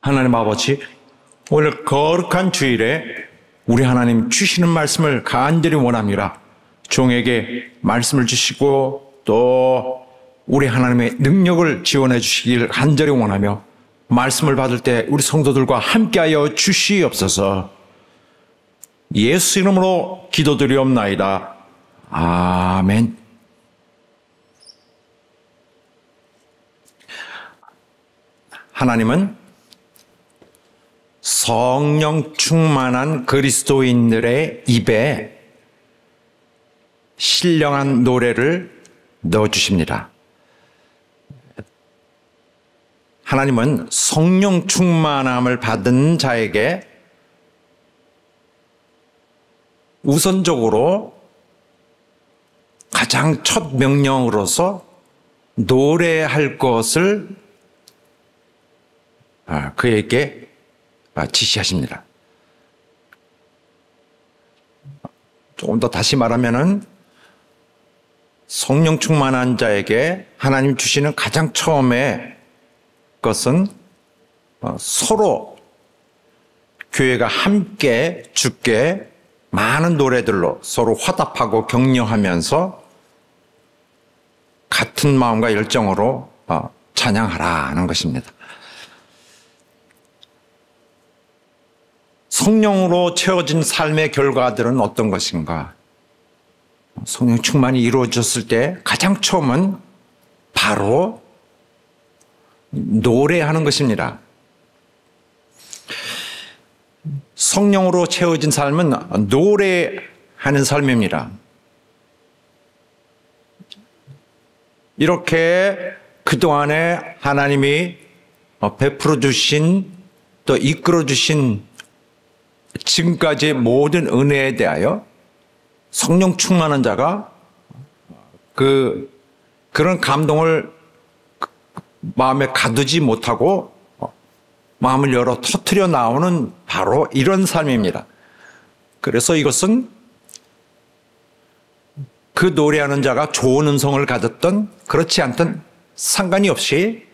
하나님 아버지, 오늘 거룩한 주일에 우리 하나님 주시는 말씀을 간절히 원합니다. 종에게 말씀을 주시고 또 우리 하나님의 능력을 지원해 주시길 간절히 원하며 말씀을 받을 때 우리 성도들과 함께하여 주시옵소서. 예수 이름으로 기도드리옵나이다. 아멘. 하나님은 성령 충만한 그리스도인들의 입에 신령한 노래를 넣어주십니다. 하나님은 성령 충만함을 받은 자에게 우선적으로 가장 첫 명령으로서 노래할 것을 그에게 지시하십니다. 조금 더 다시 말하면은 성령 충만한 자에게 하나님 주시는 가장 처음에 것은 서로 교회가 함께 주께 많은 노래들로 서로 화답하고 격려하면서 같은 마음과 열정으로 찬양하라는 것입니다. 성령으로 채워진 삶의 결과들은 어떤 것인가? 성령 충만이 이루어졌을 때 가장 처음은 바로 노래하는 것입니다. 성령으로 채워진 삶은 노래하는 삶입니다. 이렇게 그동안에 하나님이 베풀어 주신 또 이끌어 주신 지금까지의 모든 은혜에 대하여 성령 충만한 자가 그런 감동을 마음에 가두지 못하고 마음을 열어 터뜨려 나오는 바로 이런 삶입니다. 그래서 이것은 그 노래하는 자가 좋은 음성을 가졌던 그렇지 않던 상관이 없이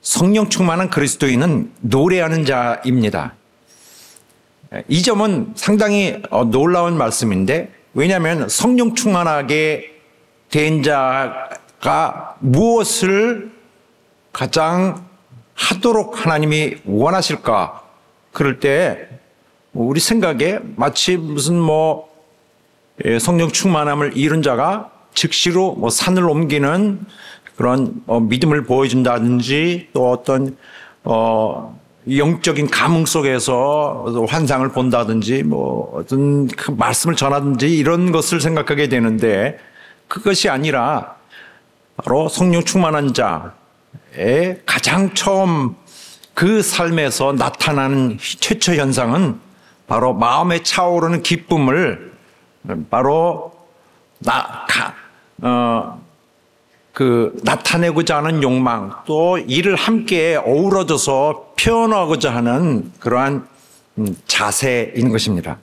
성령 충만한 그리스도인은 노래하는 자입니다. 이 점은 상당히 놀라운 말씀인데, 왜냐하면 성령 충만하게 된 자가 무엇을 가장 하도록 하나님이 원하실까? 그럴 때 우리 생각에 마치 무슨 성령 충만함을 이룬 자가 즉시로 산을 옮기는 그런 믿음을 보여준다든지 또 어떤 영적인 감흥 속에서 환상을 본다든지 어떤 그 말씀을 전하든지 이런 것을 생각하게 되는데, 그것이 아니라 바로 성령 충만한 자의 가장 처음 그 삶에서 나타나는 최초 현상은 바로 마음에 차오르는 기쁨을 바로 나타내고자 하는 욕망, 또 이를 함께 어우러져서 표현하고자 하는 그러한 자세인 것입니다.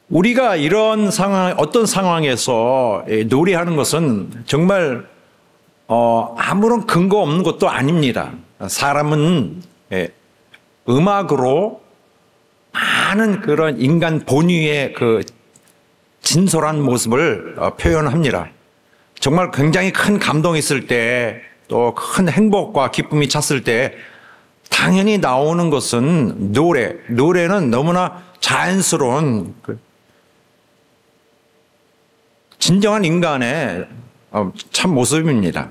우리가 이런 상황, 어떤 상황에서 노래하는 것은 정말 아무런 근거 없는 것도 아닙니다. 사람은 음악으로 많은 그런 인간 본위의 그 진솔한 모습을 표현합니다. 정말 굉장히 큰 감동이 있을 때, 또 큰 행복과 기쁨이 찼을 때 당연히 나오는 것은 노래는 너무나 자연스러운 진정한 인간의 참 모습입니다.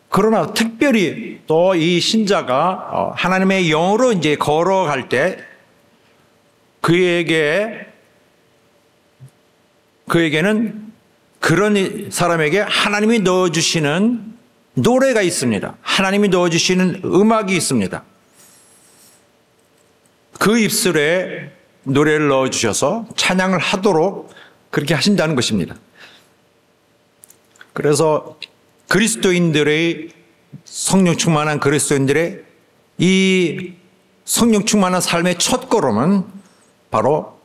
그러나 특별히 또 이 신자가 하나님의 영으로 이제 걸어갈 때 그에게는 그런 사람에게 하나님이 넣어주시는 노래가 있습니다. 하나님이 넣어주시는 음악이 있습니다. 그 입술에 노래를 넣어주셔서 찬양을 하도록 그렇게 하신다는 것입니다. 그래서 그리스도인들의 성령 충만한 그리스도인들의 이 성령 충만한 삶의 첫걸음은 바로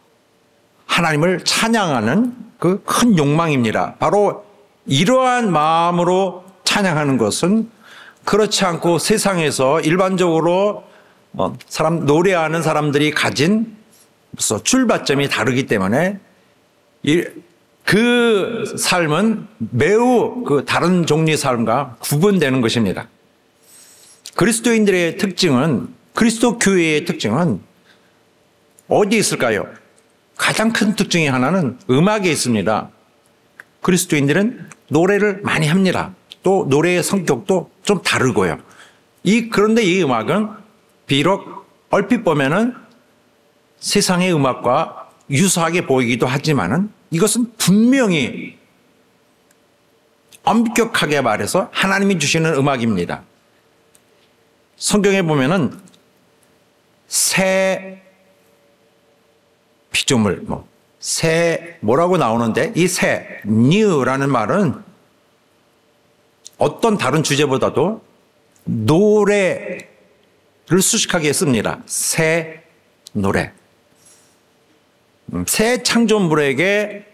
하나님을 찬양하는 그 큰 욕망입니다. 바로 이러한 마음으로 찬양하는 것은 그렇지 않고 세상에서 일반적으로 노래하는 사람들이 가진 출발점이 다르기 때문에 그 삶은 매우 그 다른 종류의 삶과 구분되는 것입니다. 그리스도인들의 특징은, 그리스도 교회의 특징은 어디에 있을까요? 가장 큰 특징이 하나는 음악에 있습니다. 그리스도인들은 노래를 많이 합니다. 또 노래의 성격도 좀 다르고요. 그런데 이 음악은 비록 얼핏 보면은 세상의 음악과 유사하게 보이기도 하지만은 이것은 분명히 엄격하게 말해서 하나님이 주시는 음악입니다. 성경에 보면은 새 피조물, 새 뭐라고 나오는데 이 새, new라는 말은 어떤 다른 주제보다도 노래를 수식하게 씁니다. 새 노래. 새 창조물에게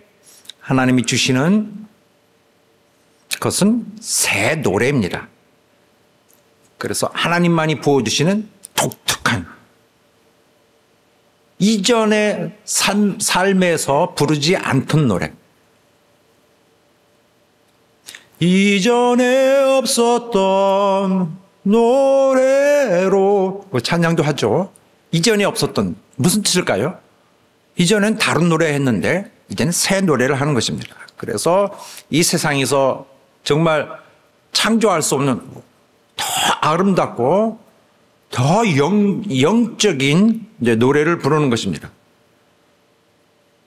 하나님이 주시는 것은 새 노래입니다. 그래서 하나님만이 부어주시는 독특한 이전의 삶에서 부르지 않던 노래. 이전에 없었던 노래로 찬양도 하죠. 이전에 없었던 무슨 뜻일까요? 이전엔 다른 노래 했는데 이제는 새 노래를 하는 것입니다. 그래서 이 세상에서 정말 창조할 수 없는 더 아름답고 더 영적인 노래를 부르는 것입니다.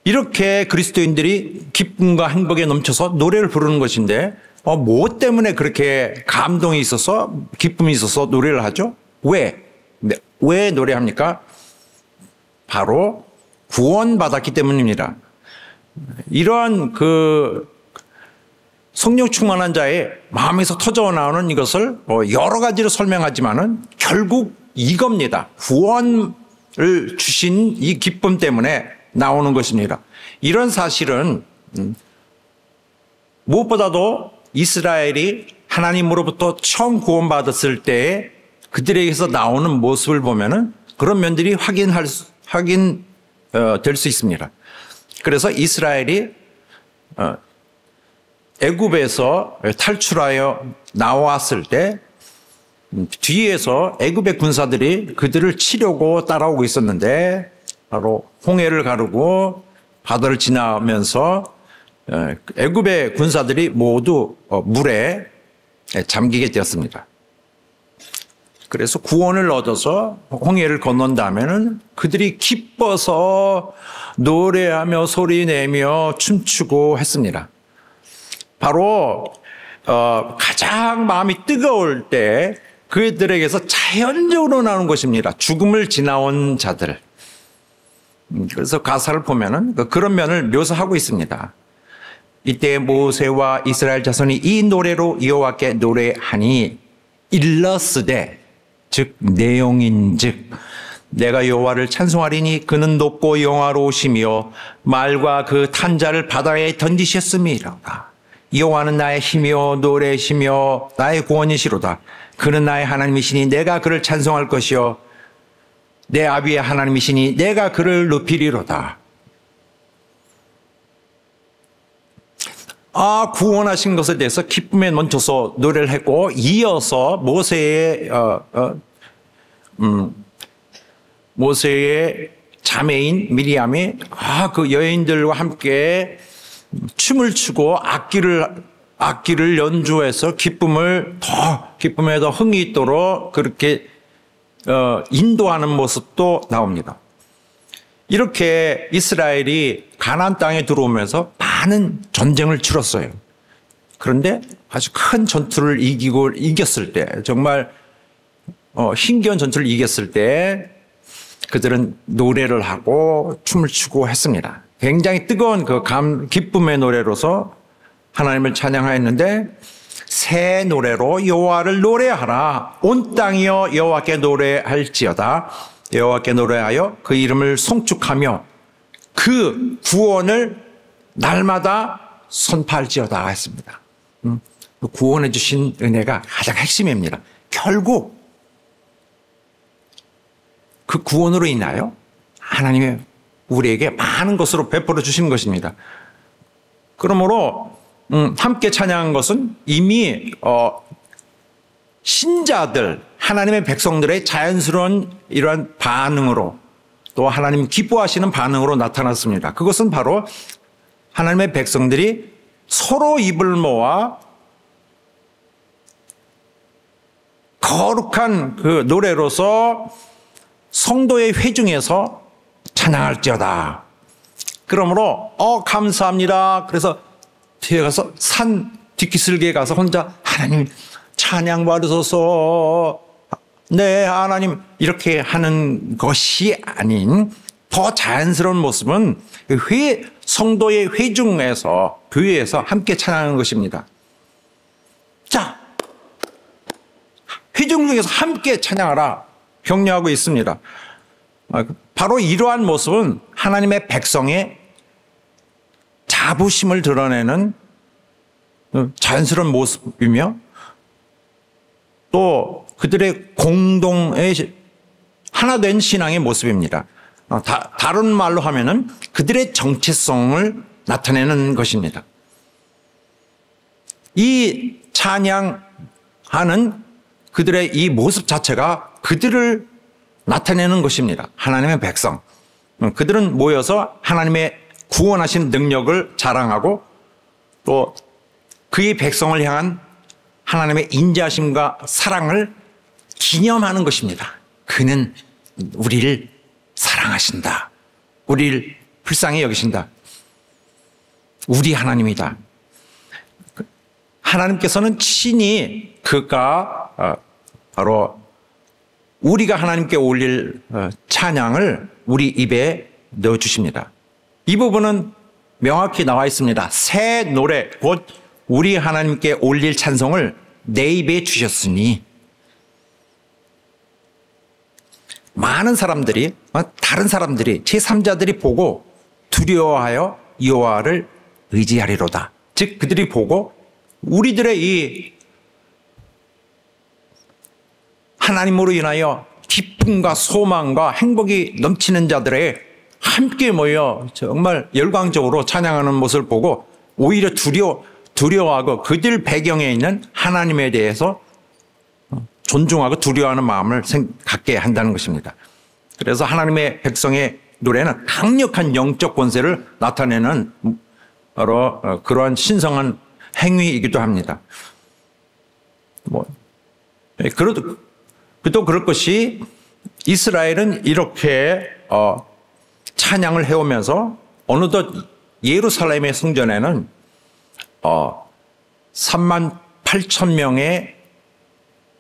이렇게 그리스도인들이 기쁨과 행복에 넘쳐서 노래를 부르는 것인데 뭐 때문에 그렇게 감동이 있어서 기쁨이 있어서 노래를 하죠? 왜 노래합니까? 바로 구원받았기 때문입니다. 이러한 성령 충만한 자의 마음에서 터져 나오는 이것을 여러 가지로 설명하지만은 결국 이겁니다. 구원을 주신 이 기쁨 때문에 나오는 것입니다. 이런 사실은 무엇보다도 이스라엘이 하나님으로부터 처음 구원받았을 때 그들에게서 나오는 모습을 보면은 그런 면들이 확인될 수 있습니다. 그래서 이스라엘이 애굽에서 탈출하여 나왔을 때 뒤에서 애굽의 군사들이 그들을 치려고 따라오고 있었는데 바로 홍해를 가르고 바다를 지나면서 애굽의 군사들이 모두 물에 잠기게 되었습니다. 그래서 구원을 얻어서 홍해를 건넌 다음에는 그들이 기뻐서 노래하며 소리내며 춤추고 했습니다. 바로 가장 마음이 뜨거울 때 그들에게서 자연적으로 나오는 것입니다. 죽음을 지나온 자들. 그래서 가사를 보면은 그런 면을 묘사하고 있습니다. 이때 모세와 이스라엘 자손이 이 노래로 여호와께 노래하니 일러스되 즉 내용인즉 내가 여호와를 찬송하리니 그는 높고 영화로우시며 말과 그 탄자를 바다에 던지셨음이로다. 여호와는 나의 힘이요 노래시며 나의 구원이시로다. 그는 나의 하나님이시니 내가 그를 찬송할 것이요 내 아비의 하나님이시니 내가 그를 높이리로다. 구원하신 것에 대해서 기쁨에 넘쳐서 노래를 했고 이어서 모세의 자매인 미리암이 그 여인들과 함께 춤을 추고 악기를 연주해서 기쁨에 더 흥이 있도록 그렇게 인도하는 모습도 나옵니다. 이렇게 이스라엘이 가나안 땅에 들어오면서 많은 전쟁을 치렀어요. 그런데 아주 큰 전투를 이겼을 때, 정말 힘겨운 전투를 이겼을 때 그들은 노래를 하고 춤을 추고 했습니다. 굉장히 뜨거운 기쁨의 노래로서 하나님을 찬양하였는데 새 노래로 여호와를 노래하라. 온 땅이여 여호와께 노래할지어다. 여호와께 노래하여 그 이름을 송축하며 그 구원을 날마다 선포할지어다 했습니다. 구원해 주신 은혜가 가장 핵심입니다. 결국 그 구원으로 인하여 하나님의 우리에게 많은 것으로 베풀어 주신 것입니다. 그러므로 함께 찬양한 것은 이미 신자들, 하나님의 백성들의 자연스러운 이러한 반응으로 또 하나님 기뻐하시는 반응으로 나타났습니다. 그것은 바로 하나님의 백성들이 서로 입을 모아 거룩한 그 노래로서 성도의 회중에서 찬양할지어다. 그러므로 감사합니다. 그래서 뒤에 가서 산 뒷기슭에 가서 혼자 하나님 찬양 받으소서. 네, 하나님 이렇게 하는 것이 아닌 더 자연스러운 모습은 성도의 회중에서 교회에서 함께 찬양하는 것입니다. 자, 회중 중에서 함께 찬양하라 격려하고 있습니다. 바로 이러한 모습은 하나님의 백성의 자부심을 드러내는 자연스러운 모습이며 또 그들의 공동의 하나된 신앙의 모습입니다. 다른 말로 하면은 그들의 정체성을 나타내는 것입니다. 이 찬양하는 그들의 이 모습 자체가 그들을 나타내는 것입니다. 하나님의 백성. 그들은 모여서 하나님의 구원하신 능력을 자랑하고 또 그의 백성을 향한 하나님의 인자하심과 사랑을 기념하는 것입니다. 그는 우리를 사랑하신다. 우리를 불쌍히 여기신다. 우리 하나님이다. 하나님께서는 친히 그가 바로 우리가 하나님께 올릴 찬양을 우리 입에 넣어주십니다. 이 부분은 명확히 나와 있습니다. 새 노래 곧 우리 하나님께 올릴 찬송을 내 입에 주셨으니 많은 사람들이 다른 사람들이 제3자들이 보고 두려워하여 여호와를 의지하리로다. 즉 그들이 보고 우리들의 이 하나님으로 인하여 기쁨과 소망과 행복이 넘치는 자들의 함께 모여 정말 열광적으로 찬양하는 모습을 보고 오히려 두려워하고 그들 배경에 있는 하나님에 대해서 존중하고 두려워하는 마음을 갖게 한다는 것입니다. 그래서 하나님의 백성의 노래는 강력한 영적 권세를 나타내는 바로 그러한 신성한 행위이기도 합니다. 또 그럴 것이 이스라엘은 이렇게 찬양을 해오면서 어느덧 예루살렘의 성전에는 3만 8천 명의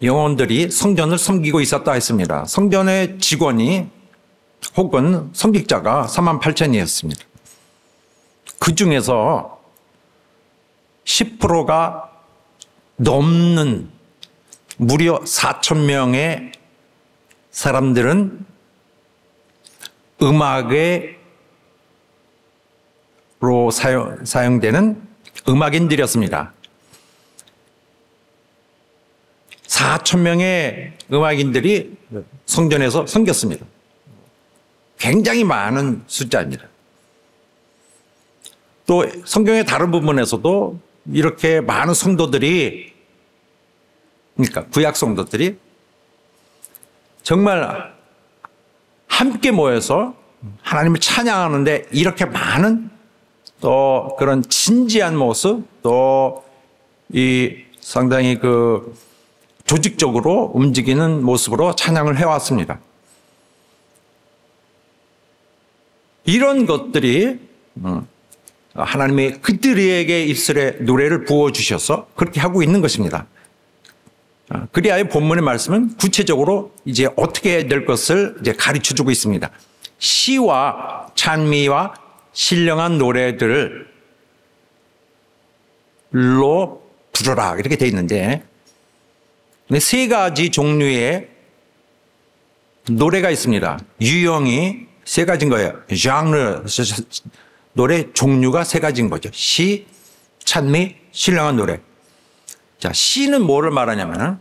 영혼들이 성전을 섬기고 있었다 했습니다. 성전의 직원이 혹은 섬직자가 3만 8천이었습니다. 그 중에서 10%가 넘는 무려 4천 명의 사람들은 음악으로 사용되는 음악인들이었습니다. 4천 명의 음악인들이 성전에서 섬겼습니다. 굉장히 많은 숫자입니다. 또 성경의 다른 부분에서도 이렇게 많은 성도들이 그러니까 구약 성도들이 정말 함께 모여서 하나님을 찬양하는데 이렇게 많은 또 그런 진지한 모습 또 이 상당히 그 조직적으로 움직이는 모습으로 찬양을 해왔습니다. 이런 것들이 하나님의 그들에게 입술에 노래를 부어주셔서 그렇게 하고 있는 것입니다. 그리하여 본문의 말씀은 구체적으로 이제 어떻게 해야 될 것을 이제 가르쳐 주고 있습니다. 시와 찬미와 신령한 노래들로 부르라 이렇게 되어 있는데 세 가지 종류의 노래가 있습니다. 유형이 세 가지인 거예요. 장르, 노래 종류가 세 가지인 거죠. 시, 찬미, 신령한 노래. 자, 시는 뭐를 말하냐면은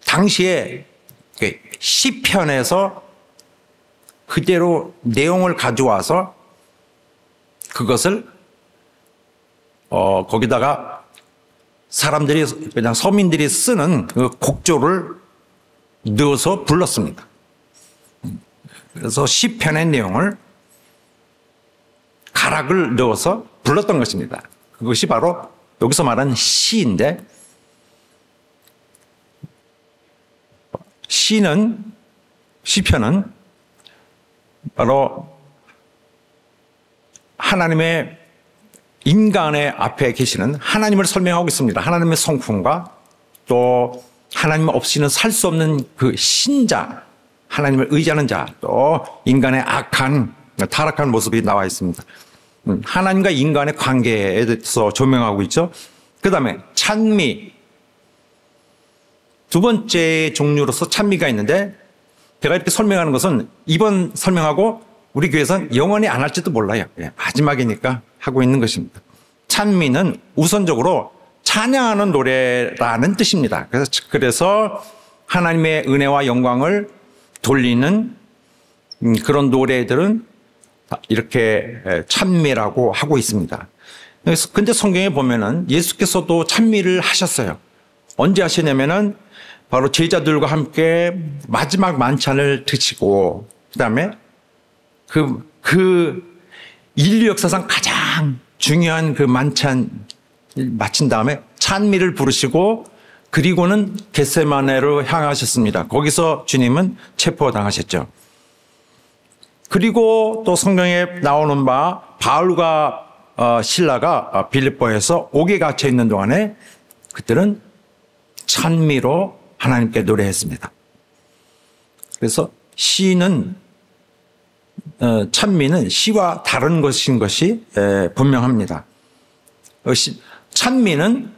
당시에 시편에서 그대로 내용을 가져와서 그것을 거기다가 사람들이 그냥 서민들이 쓰는 그 곡조를 넣어서 불렀습니다. 그래서 시편의 내용을 가락을 넣어서 불렀던 것입니다. 그것이 바로 여기서 말하는 시인데, 시편은 바로 하나님의 인간의 앞에 계시는 하나님을 설명하고 있습니다. 하나님의 성품과 또 하나님 없이는 살 수 없는 그 신자, 하나님을 의지하는 자, 또 인간의 악한 타락한 모습이 나와 있습니다. 하나님과 인간의 관계에 대해서 조명하고 있죠. 그 다음에 찬미, 두 번째 종류로서 찬미가 있는데, 제가 이렇게 설명하는 것은 이번 설명하고 우리 교회에서는 영원히 안 할지도 몰라요. 마지막이니까 하고 있는 것입니다. 찬미는 우선적으로 찬양하는 노래라는 뜻입니다. 그래서 하나님의 은혜와 영광을 돌리는 그런 노래들은 이렇게 찬미라고 하고 있습니다. 근데 성경에 보면은 예수께서도 찬미를 하셨어요. 언제 하시냐면은 바로 제자들과 함께 마지막 만찬을 드시고, 그 다음에 그 인류 역사상 가장 중요한 그 만찬 마친 다음에 찬미를 부르시고, 그리고는 겟세마네로 향하셨습니다. 거기서 주님은 체포당하셨죠. 그리고 또 성경에 나오는 바 바울과 실라가 빌립보에서 옥에 갇혀 있는 동안에 그들은 찬미로 하나님께 노래했습니다. 그래서 찬미는 시와 다른 것인 것이 분명합니다. 찬미는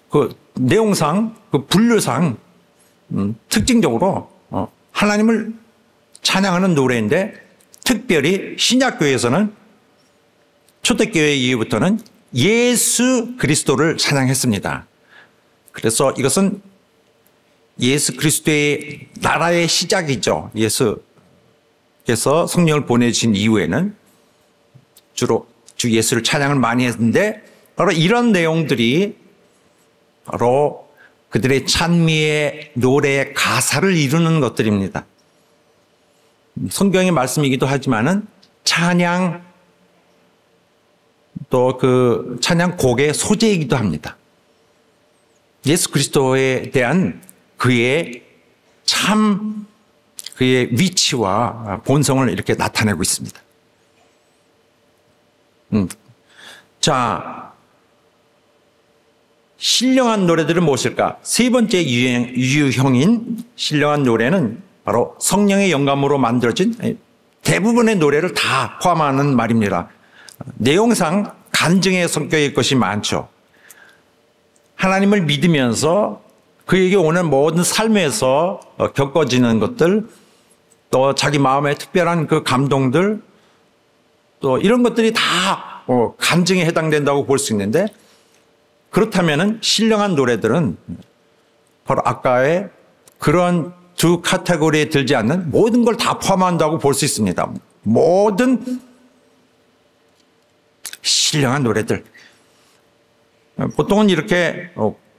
그 내용상, 그 분류상 특징적으로 하나님을 찬양하는 노래인데, 특별히 신약교회에서는 초대교회 이후부터는 예수 그리스도를 찬양했습니다. 그래서 이것은 예수 그리스도의 나라의 시작이죠. 예수께서 성령을 보내주신 이후에는 주로 주 예수를 찬양을 많이 했는데, 바로 이런 내용들이 바로 그들의 찬미의 노래의 가사를 이루는 것들입니다. 성경의 말씀이기도 하지만은 찬양, 또 그 찬양곡의 소재이기도 합니다. 예수 그리스도에 대한 그의 위치와 본성을 이렇게 나타내고 있습니다. 자, 신령한 노래들은 무엇일까? 세 번째 유형인 신령한 노래는 바로 성령의 영감으로 만들어진 대부분의 노래를 다 포함하는 말입니다. 내용상 간증의 성격의 것이 많죠. 하나님을 믿으면서 그에게 오는 모든 삶에서 겪어지는 것들, 또 자기 마음의 특별한 그 감동들, 또 이런 것들이 다 간증에 해당된다고 볼 수 있는데, 그렇다면은 신령한 노래들은 바로 아까의 그런 두 카테고리에 들지 않는 모든 걸 다 포함한다고 볼 수 있습니다. 모든 신령한 노래들. 보통은 이렇게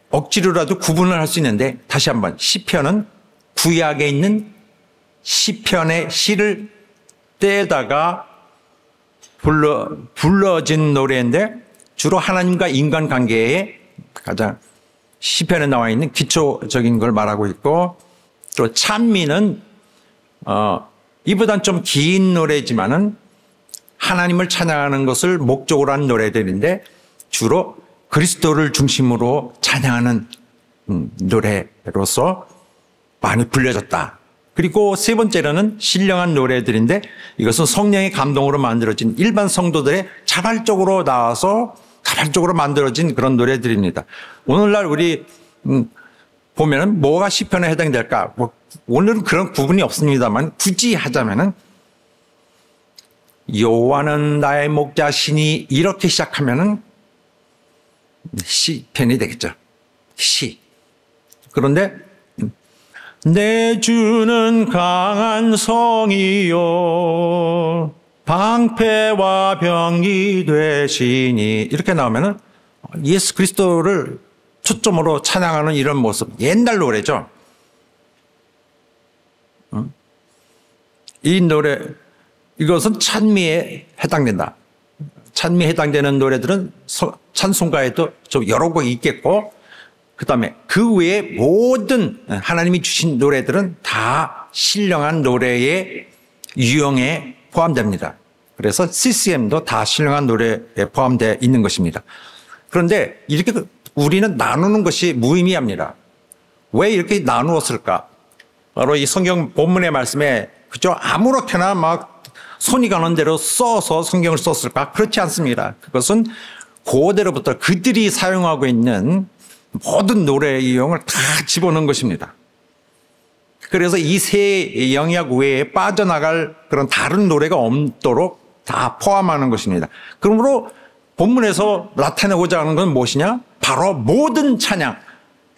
억지로라도 구분을 할 수 있는데, 다시 한번 시편은 구약에 있는 시편의 시를 떼다가 불러진 노래인데, 주로 하나님과 인간 관계에 가장 시편에 나와 있는 기초적인 걸 말하고 있고, 또 찬미는 이보단 좀 긴 노래지만은 하나님을 찬양하는 것을 목적으로 한 노래들인데, 주로 그리스도를 중심으로 찬양하는 노래로서 많이 불려졌다. 그리고 세 번째로는 신령한 노래들인데, 이것은 성령의 감동으로 만들어진 일반 성도들의 자발적으로 나와서 자발적으로 만들어진 그런 노래들입니다. 오늘날 우리 보면은 뭐가 시편에 해당될까? 오늘은 그런 구분이 없습니다만, 굳이 하자면은 여호와는 나의 목자시니 이렇게 시작하면은 시편이 되겠죠. 시. 그런데 내 주는 강한 성이요 방패와 병이 되시니 이렇게 나오면은 예수 그리스도를 초점으로 찬양하는 이런 모습, 옛날 노래죠. 이 노래, 이것은 찬미에 해당된다. 찬미에 해당되는 노래들은 찬송가에도 좀 여러 곡이 있겠고, 그 다음에 그 외에 모든 하나님이 주신 노래들은 다 신령한 노래의 유형에 포함됩니다. 그래서 CCM도 다 신령한 노래에 포함되어 있는 것입니다. 그런데 이렇게 우리는 나누는 것이 무의미합니다. 왜 이렇게 나누었을까? 바로 이 성경 본문의 말씀에 그죠? 아무렇게나 막 손이 가는 대로 써서 성경을 썼을까? 그렇지 않습니다. 그것은 고대로부터 그들이 사용하고 있는 모든 노래의 유형을 다 집어넣은 것입니다. 그래서 이 세 영역 외에 빠져나갈 그런 다른 노래가 없도록 다 포함하는 것입니다. 그러므로 본문에서 나타내고자 하는 건 무엇이냐? 바로 모든 찬양,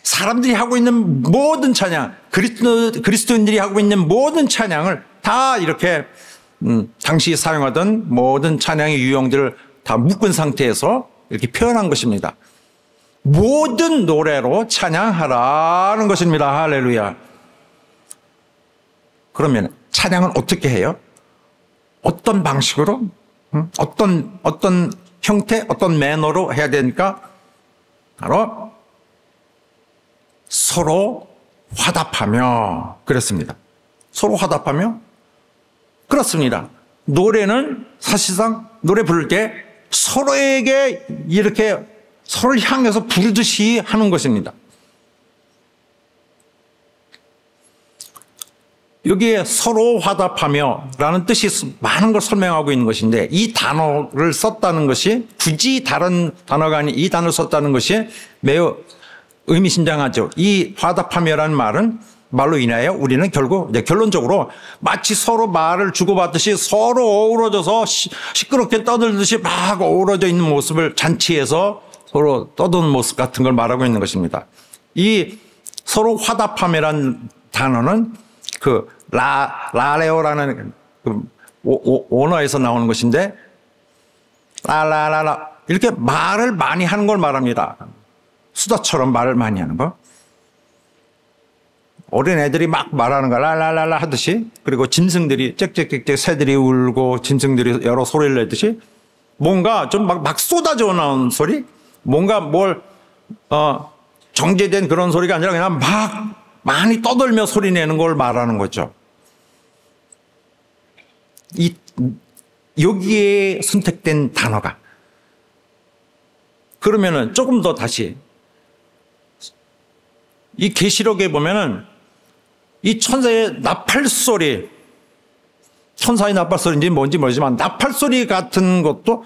사람들이 하고 있는 모든 찬양, 그리스도인들이 하고 있는 모든 찬양을 다 이렇게 당시 사용하던 모든 찬양의 유형들을 다 묶은 상태에서 이렇게 표현한 것입니다. 모든 노래로 찬양하라는 것입니다. 할렐루야. 그러면 찬양은 어떻게 해요? 어떤 방식으로? 어떤 형태, 어떤 매너로 해야 되니까? 바로 서로 화답하며 그랬습니다. 서로 화답하며? 그렇습니다. 노래는 사실상 노래 부를 때 서로에게 이렇게 서로를 향해서 부르듯이 하는 것입니다. 여기에 서로 화답하며 라는 뜻이 많은 걸 설명하고 있는 것인데 이 단어를 썼다는 것이 굳이 다른 단어가 아닌 이 단어를 썼다는 것이 매우 의미심장하죠. 이 화답하며라는 말로 인하여 우리는 결국 결론적으로 마치 서로 말을 주고받듯이 서로 어우러져서 시끄럽게 떠들듯이 막 어우러져 있는 모습을 잔치에서 서로 떠드는 모습 같은 걸 말하고 있는 것입니다. 이 서로 화답하며라는 단어는 그 라레오라는 그 원어에서 나오는 것인데 라라라라 이렇게 말을 많이 하는 걸 말합니다. 수다처럼 말을 많이 하는 거. 어린애들이 막 말하는 거 라라라라 하듯이 그리고 짐승들이 짹짹짹짹 새들이 울고 짐승들이 여러 소리를 내듯이 뭔가 좀 막 쏟아져 나오는 소리 뭔가 뭘 정제된 그런 소리가 아니라 그냥 막 많이 떠들며 소리 내는 걸 말하는 거죠. 여기에 선택된 단어가 그러면은 조금 더 다시 이 계시록에 보면은 이 천사의 나팔소리 천사의 나팔소리인지 뭔지 모르지만 나팔소리 같은 것도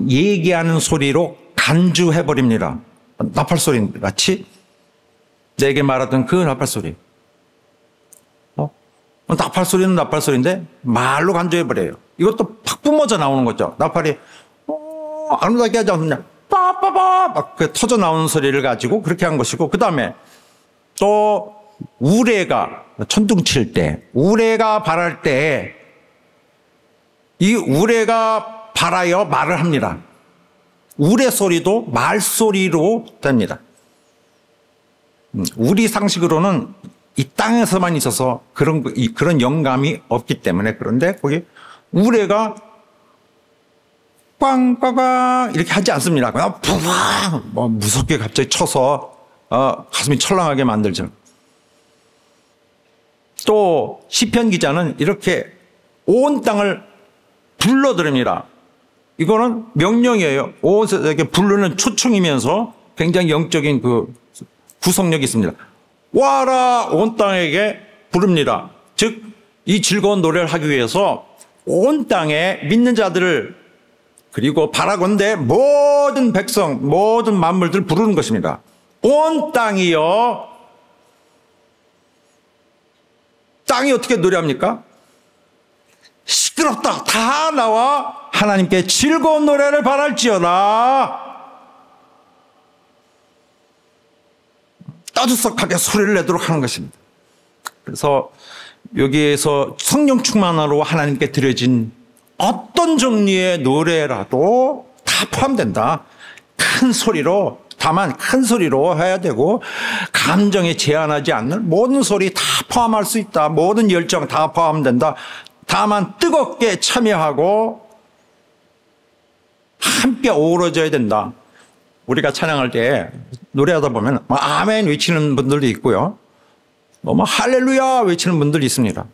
얘기하는 소리로 간주해버립니다. 나팔소리 같이 내게 말하던 그 나팔소리. 나팔소리는 나팔소리인데 말로 간주해버려요. 이것도 팍 뿜어져 나오는 거죠. 나팔이 아무렇게 하지 않느냐. 빠빠빠 막 터져 나오는 소리를 가지고 그렇게 한 것이고 그 다음에 또 우레가 천둥 칠 때 우레가 발할 때 이 우레가 발하여 말을 합니다. 우레 소리도 말소리로 됩니다. 우리 상식으로는 이 땅에서만 있어서 그런 영감이 없기 때문에 그런데 거기 우레가 꽝꽝꽝 이렇게 하지 않습니다. 그냥 푸팡 무섭게 갑자기 쳐서 가슴이 철렁하게 만들죠. 또 시편 기자는 이렇게 온 땅을 불러드립니다. 이거는 명령이에요. 온 세상에 부르는 초청이면서 굉장히 영적인 그 구속력이 있습니다. 와라 온 땅에게 부릅니다. 즉 이 즐거운 노래를 하기 위해서 온 땅에 믿는 자들을 그리고 바라건대 모든 백성 모든 만물들 부르는 것입니다. 온 땅이요. 땅이 어떻게 노래합니까? 시끄럽다 다 나와 하나님께 즐거운 노래를 바랄지어다. 떠들썩하게 소리를 내도록 하는 것입니다. 그래서 여기에서 성령 충만으로 하나님께 드려진 어떤 종류의 노래라도 다 포함된다. 큰 소리로, 다만 큰 소리로 해야 되고, 감정에 제한하지 않는 모든 소리 다 포함할 수 있다. 모든 열정 다 포함된다. 다만 뜨겁게 참여하고 함께 어우러져야 된다. 우리가 찬양할 때 노래하다 보면 아멘 외치는 분들도 있고요. 할렐루야 외치는 분들이 있습니다.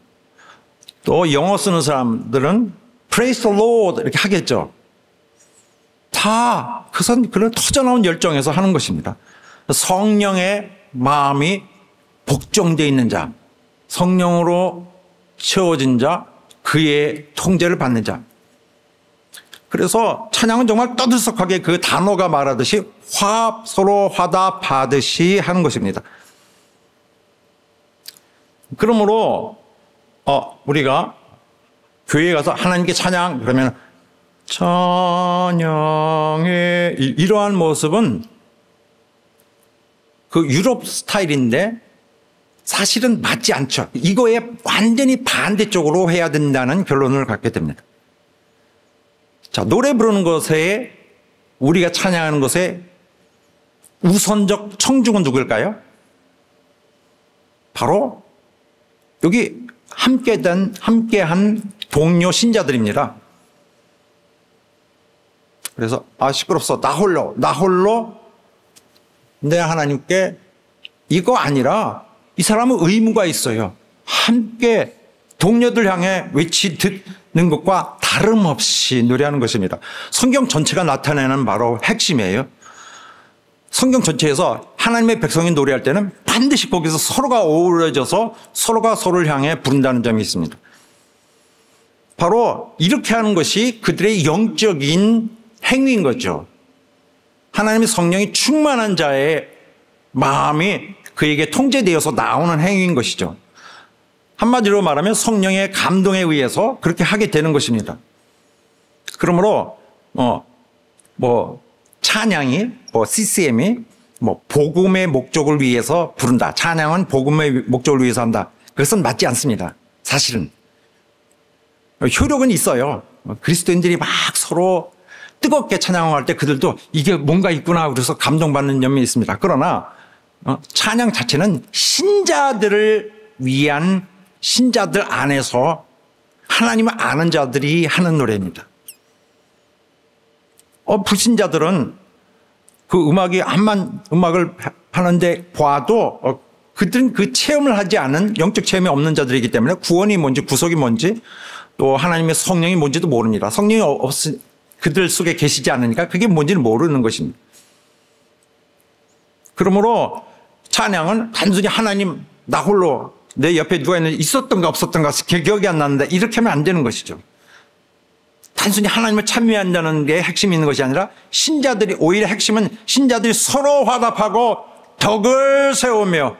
또 영어 쓰는 사람들은 Praise the Lord 이렇게 하겠죠. 다 그것은 그런 터져나온 열정에서 하는 것입니다. 성령의 마음이 복종되어 있는 자, 성령으로 채워진 자, 그의 통제를 받는 자. 그래서 찬양은 정말 떠들썩하게 그 단어가 말하듯이 서로 화답하듯이 하는 것입니다. 그러므로 우리가 교회에 가서 하나님께 찬양 그러면 찬양의 이러한 모습은 그 유럽 스타일인데 사실은 맞지 않죠. 이거에 완전히 반대쪽으로 해야 된다는 결론을 갖게 됩니다. 자, 노래 부르는 것에 우리가 찬양하는 것에 우선적 청중은 누구일까요? 바로 여기 함께한 동료 신자들입니다. 그래서 시끄럽소. 나 홀로 내 하나님께 이거 아니라 이 사람은 의무가 있어요. 함께 동료들 향해 외치는 것과 다름없이 노래하는 것입니다. 성경 전체가 나타내는 바로 핵심이에요. 성경 전체에서 하나님의 백성이 노래할 때는 반드시 거기서 서로가 어우러져서 서로가 서로를 향해 부른다는 점이 있습니다. 바로 이렇게 하는 것이 그들의 영적인 행위인 거죠. 하나님의 성령이 충만한 자의 마음이 그에게 통제되어서 나오는 행위인 것이죠. 한마디로 말하면 성령의 감동에 의해서 그렇게 하게 되는 것입니다. 그러므로 찬양이 CCM이 복음의 목적을 위해서 부른다. 찬양은 복음의 목적을 위해서 한다. 그것은 맞지 않습니다. 사실은 효력은 있어요. 그리스도인들이 막 서로 뜨겁게 찬양할 때 그들도 이게 뭔가 있구나 그래서 감동받는 점이 있습니다. 그러나 찬양 자체는 신자들을 위한 신자들 안에서 하나님을 아는 자들이 하는 노래입니다. 불신자들은 그 음악을 하는데 봐도 그들은 그 체험을 하지 않은 영적 체험이 없는 자들이기 때문에 구원이 뭔지 구속이 뭔지 또 하나님의 성령이 뭔지도 모릅니다. 성령이 그들 속에 계시지 않으니까 그게 뭔지를 모르는 것입니다. 그러므로 찬양은 단순히 하나님 나 홀로 내 옆에 누가 있었던가 없었던가 기억이 안 나는데 이렇게 하면 안 되는 것이죠. 단순히 하나님을 찬미한다는 게 핵심이 있는 것이 아니라 신자들이 오히려 핵심은 신자들이 서로 화답하고 덕을 세우며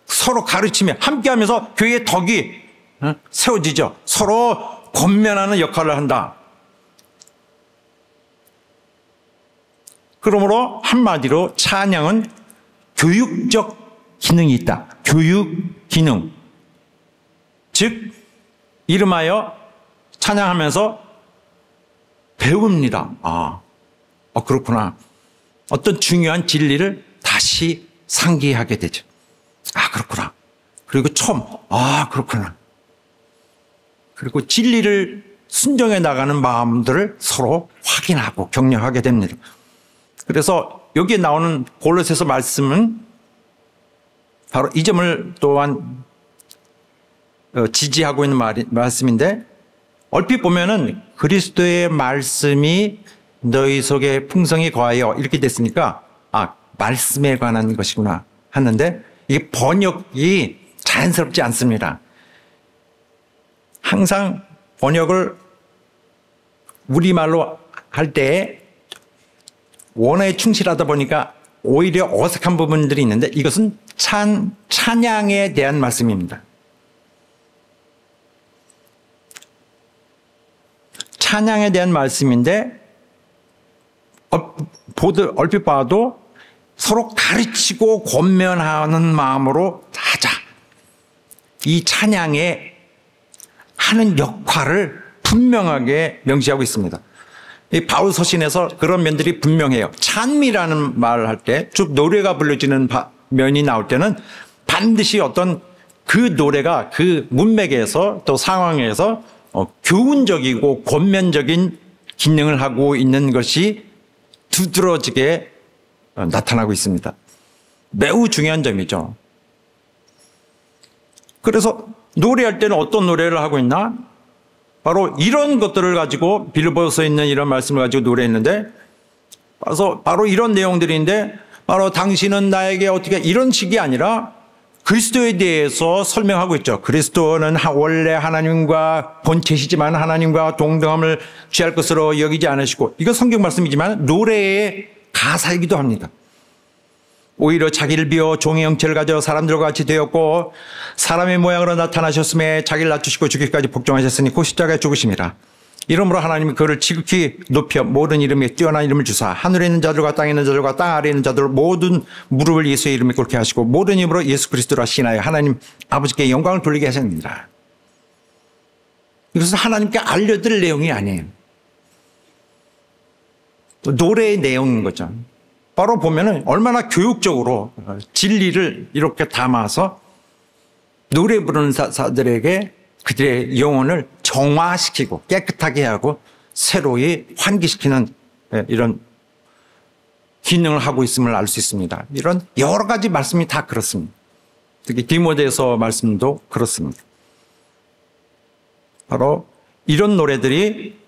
서로 가르치며 함께하면서 교회의 덕이 세워지죠. 서로 권면하는 역할을 한다. 그러므로 한마디로 찬양은 교육적 기능이 있다. 교육 기능. 즉 이름하여 찬양하면서 배웁니다. 그렇구나. 어떤 중요한 진리를 다시 상기하게 되죠. 그렇구나. 그리고 처음 그렇구나. 그리고 진리를 순종해 나가는 마음들을 서로 확인하고 격려하게 됩니다. 그래서 여기에 나오는 골로새서 말씀은 바로 이 점을 또한 지지하고 있는 말씀인데 얼핏 보면은 그리스도의 말씀이 너희 속에 풍성히 거하여 이렇게 됐으니까 말씀에 관한 것이구나 하는데 이게 번역이 자연스럽지 않습니다. 항상 번역을 우리말로 할 때 원어에 충실하다 보니까 오히려 어색한 부분들이 있는데 이것은 찬양에 대한 말씀입니다. 찬양에 대한 말씀인데 얼핏 봐도 서로 가르치고 권면하는 마음으로 하자. 이 찬양에 하는 역할을 분명하게 명시하고 있습니다. 이 바울 서신에서 그런 면들이 분명해요. 찬미라는 말을 할 때 쭉 노래가 불려지는 면이 나올 때는 반드시 어떤 그 노래가 그 문맥에서 또 상황에서 교훈적이고 권면적인 기능을 하고 있는 것이 두드러지게 나타나고 있습니다. 매우 중요한 점이죠. 그래서 노래할 때는 어떤 노래를 하고 있나? 바로 이런 것들을 가지고 빌보드에 있는 이런 말씀을 가지고 노래했는데 바로 이런 내용들인데 바로 당신은 나에게 어떻게 이런 식이 아니라 그리스도에 대해서 설명하고 있죠. 그리스도는 원래 하나님과 본체시지만 하나님과 동등함을 취할 것으로 여기지 않으시고 이거 성경 말씀이지만 노래의 가사이기도 합니다. 오히려 자기를 비워 종의 형체를 가져 사람들과 같이 되었고 사람의 모양으로 나타나셨음에 자기를 낮추시고 죽기까지 복종하셨으니 곧 십자가에 죽으심이라. 이러므로 하나님이 그를 지극히 높여 모든 이름에 뛰어난 이름을 주사 하늘에 있는 자들과 땅에 있는 자들과 땅 아래에 있는 자들 모든 무릎을 예수의 이름에 꿇게 하시고 모든 이름으로 예수 그리스도라 신하여 하나님 아버지께 영광을 돌리게 하셨느니라. 이것은 하나님께 알려드릴 내용이 아니에요. 또 노래의 내용인 거죠. 바로 보면은 얼마나 교육적으로 진리를 이렇게 담아서 노래 부르는 자들에게 그들의 영혼을 정화시키고 깨끗하게 하고 새로이 환기시키는 이런 기능을 하고 있음을 알 수 있습니다. 이런 여러 가지 말씀이 다 그렇습니다. 특히 디모데서 말씀도 그렇습니다. 바로 이런 노래들이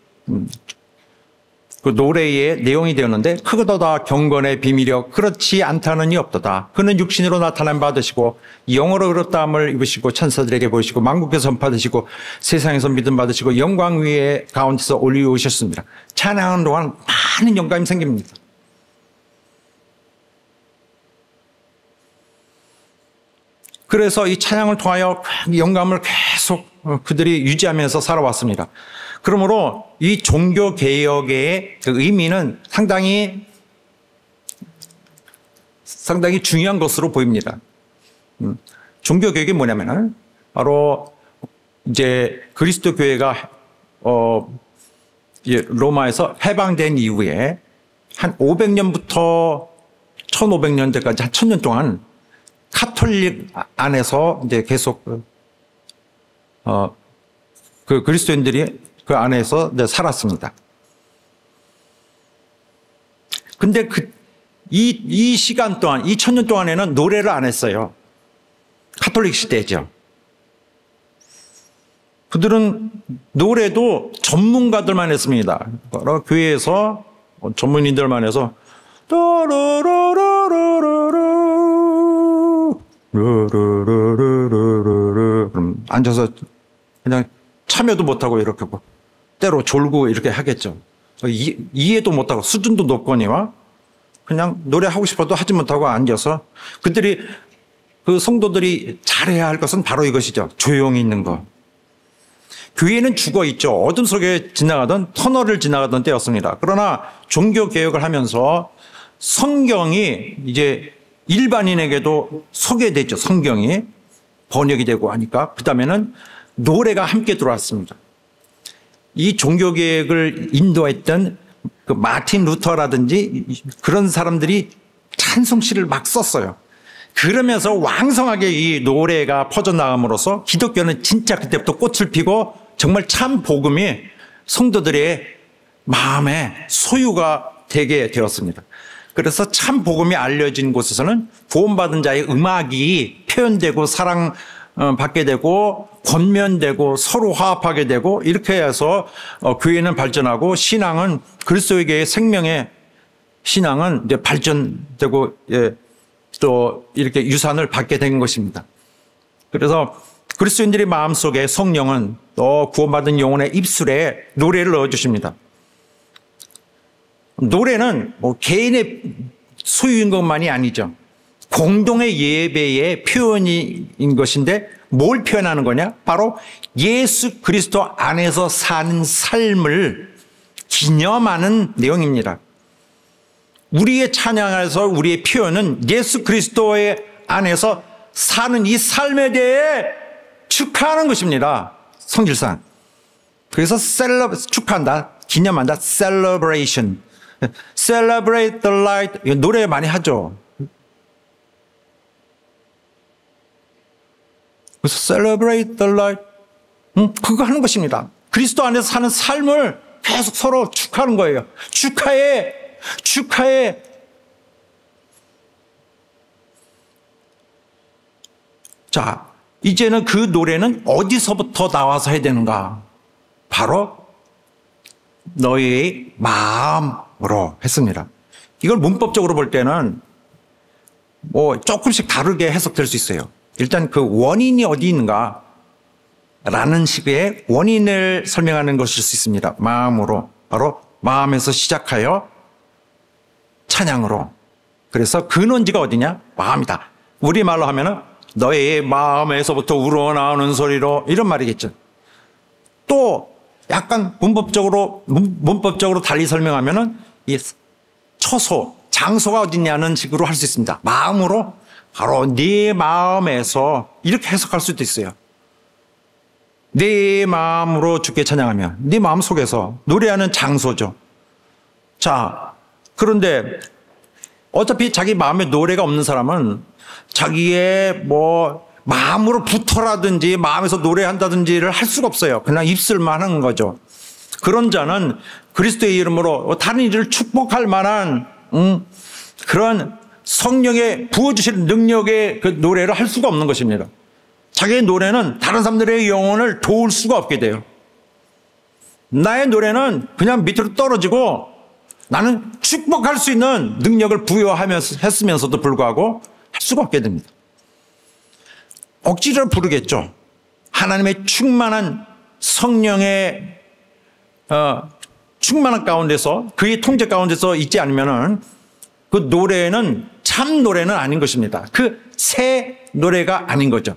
그 노래의 내용이 되었는데 크고도다 경건의 비밀이여 그렇지 않다는 이 없도다. 그는 육신으로 나타남 받으시고 영으로 의롭다함을 입으시고 천사들에게 보이시고 만국에서 선받으시고 세상에서 믿음 받으시고 영광 위에 가운데서 올리우셨습니다. 찬양하는 동안 많은 영감이 생깁니다. 그래서 이 찬양을 통하여 영감을 계속 그들이 유지하면서 살아왔습니다. 그러므로 이 종교개혁의 의미는 상당히 중요한 것으로 보입니다. 종교개혁이 뭐냐면은 바로 이제 그리스도 교회가 로마에서 해방된 이후에 한 500년부터 1500년대까지 한 1000년 동안 카톨릭 안에서 이제 계속 그 그리스도인들이 그 안에서 이제 살았습니다. 근데 이 시간 동안, 이 1000년 동안에는 노래를 안 했어요. 카톨릭 시대죠. 그들은 노래도 전문가들만 했습니다. 교회에서 전문인들만 해서 그럼 앉아서 그냥 참여도 못하고 이렇게 때로 졸고 이렇게 하겠죠. 이해도 못하고 수준도 높거니와 그냥 노래하고 싶어도 하지 못하고 앉아서 그들이 그 성도들이 잘해야 할 것은 바로 이것이죠. 조용히 있는 것. 교회는 죽어 있죠. 어둠 속에 지나가던 터널을 지나가던 때였습니다. 그러나 종교 개혁을 하면서 성경이 이제 일반인에게도 소개됐죠. 성경이 번역이 되고 하니까 그 다음에는 노래가 함께 들어왔습니다. 이 종교개혁을 인도했던 그 마틴 루터라든지 그런 사람들이 찬송시를 막 썼어요. 그러면서 왕성하게 이 노래가 퍼져나감으로써 기독교는 진짜 그때부터 꽃을 피고 정말 참 복음이 성도들의 마음에 소유가 되게 되었습니다. 그래서 참 복음이 알려진 곳에서는 구원받은 자의 음악이 표현되고 사랑받게 되고 권면되고 서로 화합하게 되고 이렇게 해서 교회는 발전하고 신앙은 그리스도에게의 생명의 신앙은 이제 발전되고 또 이렇게 유산을 받게 된 것입니다. 그래서 그리스도인들의 마음속에 성령은 또 구원받은 영혼의 입술에 노래를 넣어주십니다. 노래는 뭐 개인의 소유인 것만이 아니죠. 공동의 예배의 표현인 것인데 뭘 표현하는 거냐? 바로 예수 그리스도 안에서 사는 삶을 기념하는 내용입니다. 우리의 찬양에서 우리의 표현은 예수 그리스도의 안에서 사는 이 삶에 대해 축하하는 것입니다. 성질상. 그래서 축하한다, 기념한다, celebration. Celebrate the light. 노래 많이 하죠. 그래서 celebrate the light. 그거 하는 것입니다. 그리스도 안에서 사는 삶을 계속 서로 축하하는 거예요. 축하해. 축하해. 자, 이제는 그 노래는 어디서부터 나와서 해야 되는가? 바로 너의 마음으로 했습니다. 이걸 문법적으로 볼 때는 뭐 조금씩 다르게 해석될 수 있어요. 일단 그 원인이 어디 있는가? 라는 식의 원인을 설명하는 것일 수 있습니다. 마음으로. 바로 마음에서 시작하여 찬양으로. 그래서 근원지가 어디냐? 마음이다. 우리말로 하면은 너의 마음에서부터 우러나오는 소리로, 이런 말이겠죠. 또 약간 문법적으로 달리 설명하면은 이 처소, 장소가 어디냐는 식으로 할 수 있습니다. 마음으로, 바로 네 마음에서, 이렇게 해석할 수도 있어요. 네 마음으로 주께 찬양하며, 네 마음 속에서 노래하는 장소죠. 자, 그런데 어차피 자기 마음에 노래가 없는 사람은 자기의 마음으로 붙어라든지 마음에서 노래한다든지를 할 수가 없어요. 그냥 입술만 하는 거죠. 그런 자는 그리스도의 이름으로 다른 일을 축복할 만한 그런 성령의 부어주실 능력의 그 노래를 할 수가 없는 것입니다. 자기의 노래는 다른 사람들의 영혼을 도울 수가 없게 돼요. 나의 노래는 그냥 밑으로 떨어지고 나는 축복할 수 있는 능력을 했으면서도 불구하고 할 수가 없게 됩니다. 억지로 부르겠죠. 하나님의 충만한 성령의 충만한 가운데서, 그의 통제 가운데서 있지 않으면은 그 노래는 참 노래는 아닌 것입니다. 그 새 노래가 아닌 거죠.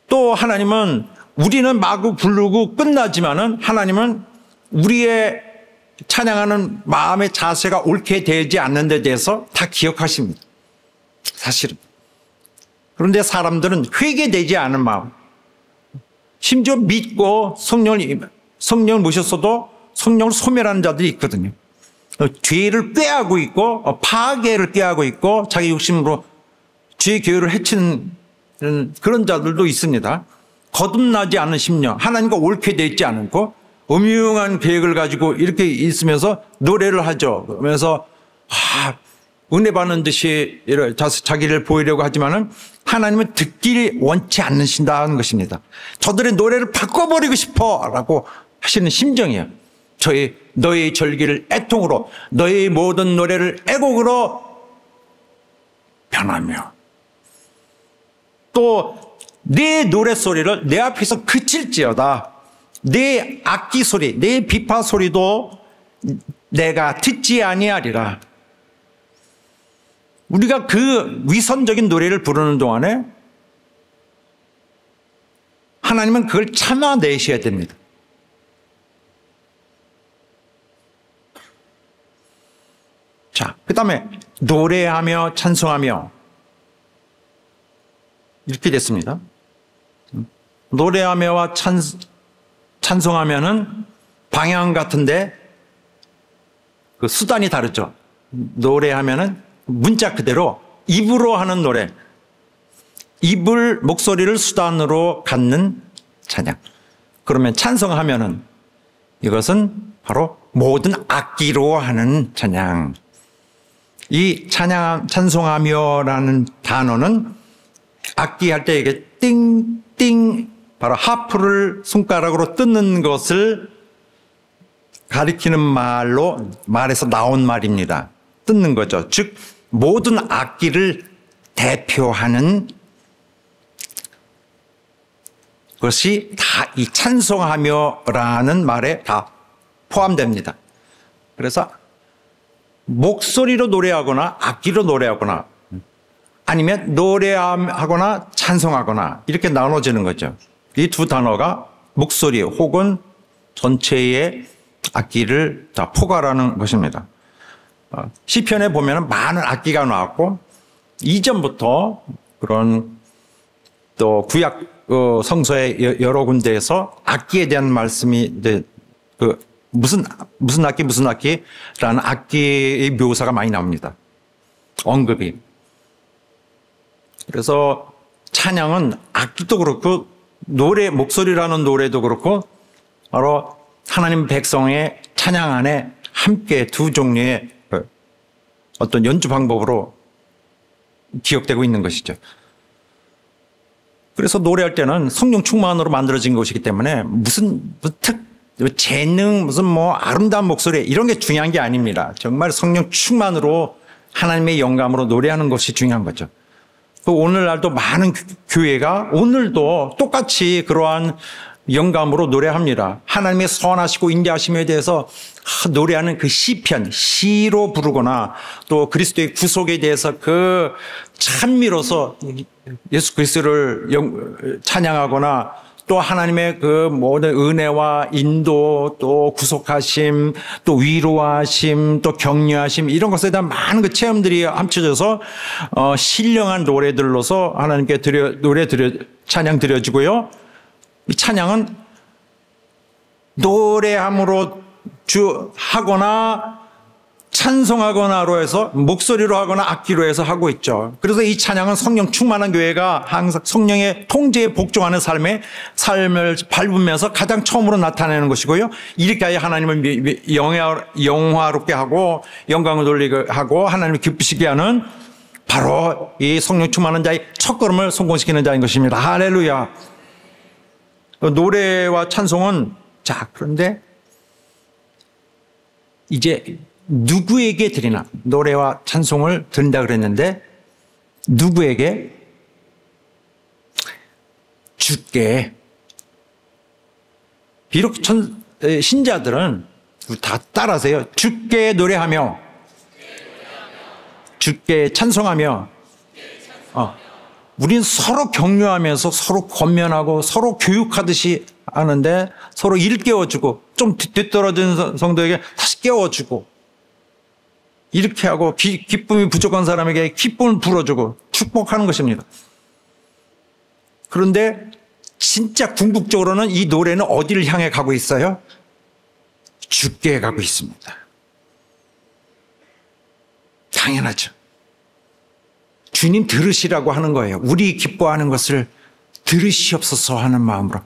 또 하나님은, 우리는 마구 부르고 끝나지만은 하나님은 우리의 찬양하는 마음의 자세가 옳게 되지 않는 데 대해서 다 기억하십니다. 사실은. 그런데 사람들은 회개되지 않은 마음, 심지어 믿고 성령을 모셨어도 성령을 소멸하는 자들이 있거든요. 죄를 꾀하고 있고 파괴를 꾀하고 있고 자기 욕심으로 죄의 교회를 해치는 그런 자들도 있습니다. 거듭나지 않은 심령, 하나님과 옳게 되지 않고 음흉한 계획을 가지고 이렇게 있으면서 노래를 하죠. 그러면서 은혜 받는 듯이 자기를 보이려고 하지만은 하나님은 듣기를 원치 않으신다는 것입니다. 저들의 노래를 바꿔버리고 싶어라고 하시는 심정이에요. 너의 절기를 애통으로, 너의 모든 노래를 애곡으로 변하며, 또 내 노래소리를 내 앞에서 그칠지어다. 내 악기 소리, 내 비파 소리도 내가 듣지 아니하리라. 우리가 그 위선적인 노래를 부르는 동안에 하나님은 그걸 참아내셔야 됩니다. 자, 그 다음에 노래하며 찬송하며 이렇게 됐습니다. 노래하며와 찬송하면은 방향 같은데 그 수단이 다르죠. 노래하면은 문자 그대로 입으로 하는 노래, 목소리를 수단으로 갖는 찬양. 그러면 찬송하면은 이것은 바로 모든 악기로 하는 찬양. 이 찬송하며라는 단어는 악기 할 때 이게 띵띵, 바로 하프를 손가락으로 뜯는 것을 가리키는 말에서 나온 말입니다. 뜯는 거죠. 즉 모든 악기를 대표하는 것이 다 이 찬송하며라는 말에 다 포함됩니다. 그래서 목소리로 노래하거나 악기로 노래하거나 아니면 노래하거나 찬송하거나 이렇게 나눠지는 거죠. 이 두 단어가 목소리 혹은 전체의 악기를 다 포괄하는 것입니다. 시편에 보면 많은 악기가 나왔고 이전부터 그런 또 구약 성서의 여러 군데에서 악기에 대한 말씀이 이제 무슨 악기라는 악기의 묘사가 많이 나옵니다. 언급이. 그래서 찬양은 악기도 그렇고 목소리라는 노래도 그렇고 바로 하나님 백성의 찬양 안에 함께 두 종류의 어떤 연주 방법으로 기억되고 있는 것이죠. 그래서 노래할 때는 성령 충만으로 만들어진 것이기 때문에 무슨 재능, 아름다운 목소리 이런 게 중요한 게 아닙니다. 정말 성령 충만으로 하나님의 영감으로 노래하는 것이 중요한 거죠. 오늘날도 많은 교회가 오늘도 똑같이 그러한 영감으로 노래합니다. 하나님의 선하시고 인자하심에 대해서 노래하는 그 시로 부르거나 또 그리스도의 구속에 대해서 그 찬미로서 예수 그리스도를 찬양하거나 또 하나님의 그 모든 은혜와 인도 또 구속하심 또 위로하심 또 격려하심 이런 것에 대한 많은 그 체험들이 합쳐져서 신령한 노래들로서 하나님께 찬양 드려지고요. 이 찬양은 노래함으로 하거나 찬송하거나로 해서 목소리로 하거나 악기로 해서 하고 있죠. 그래서 이 찬양은 성령 충만한 교회가 항상 성령의 통제에 복종하는 삶을 밟으면서 가장 처음으로 나타내는 것이고요. 이렇게 하여 하나님을 영화롭게 하고 영광을 돌리게 하고 하나님을 기쁘시게 하는 바로 이 성령 충만한 자의 첫걸음을 성공시키는 자인 것입니다. 할렐루야. 노래와 찬송은 그런데 이제 누구에게 드리나 노래와 찬송을 드린다 그랬는데 누구에게? 주께. 비록 신자들은 다 따라하세요. 주께 노래하며 주께 찬송하며 우리는 서로 격려하면서 서로 권면하고 서로 교육하듯이 하는데 서로 일깨워주고 좀 뒤떨어진 성도에게 다시 깨워주고 이렇게 하고 기쁨이 부족한 사람에게 기쁨을 불어주고 축복하는 것입니다. 그런데 진짜 궁극적으로는 이 노래는 어디를 향해 가고 있어요? 주께 가고 있습니다. 당연하죠. 주님 들으시라고 하는 거예요. 우리 기뻐하는 것을 들으시옵소서 하는 마음으로.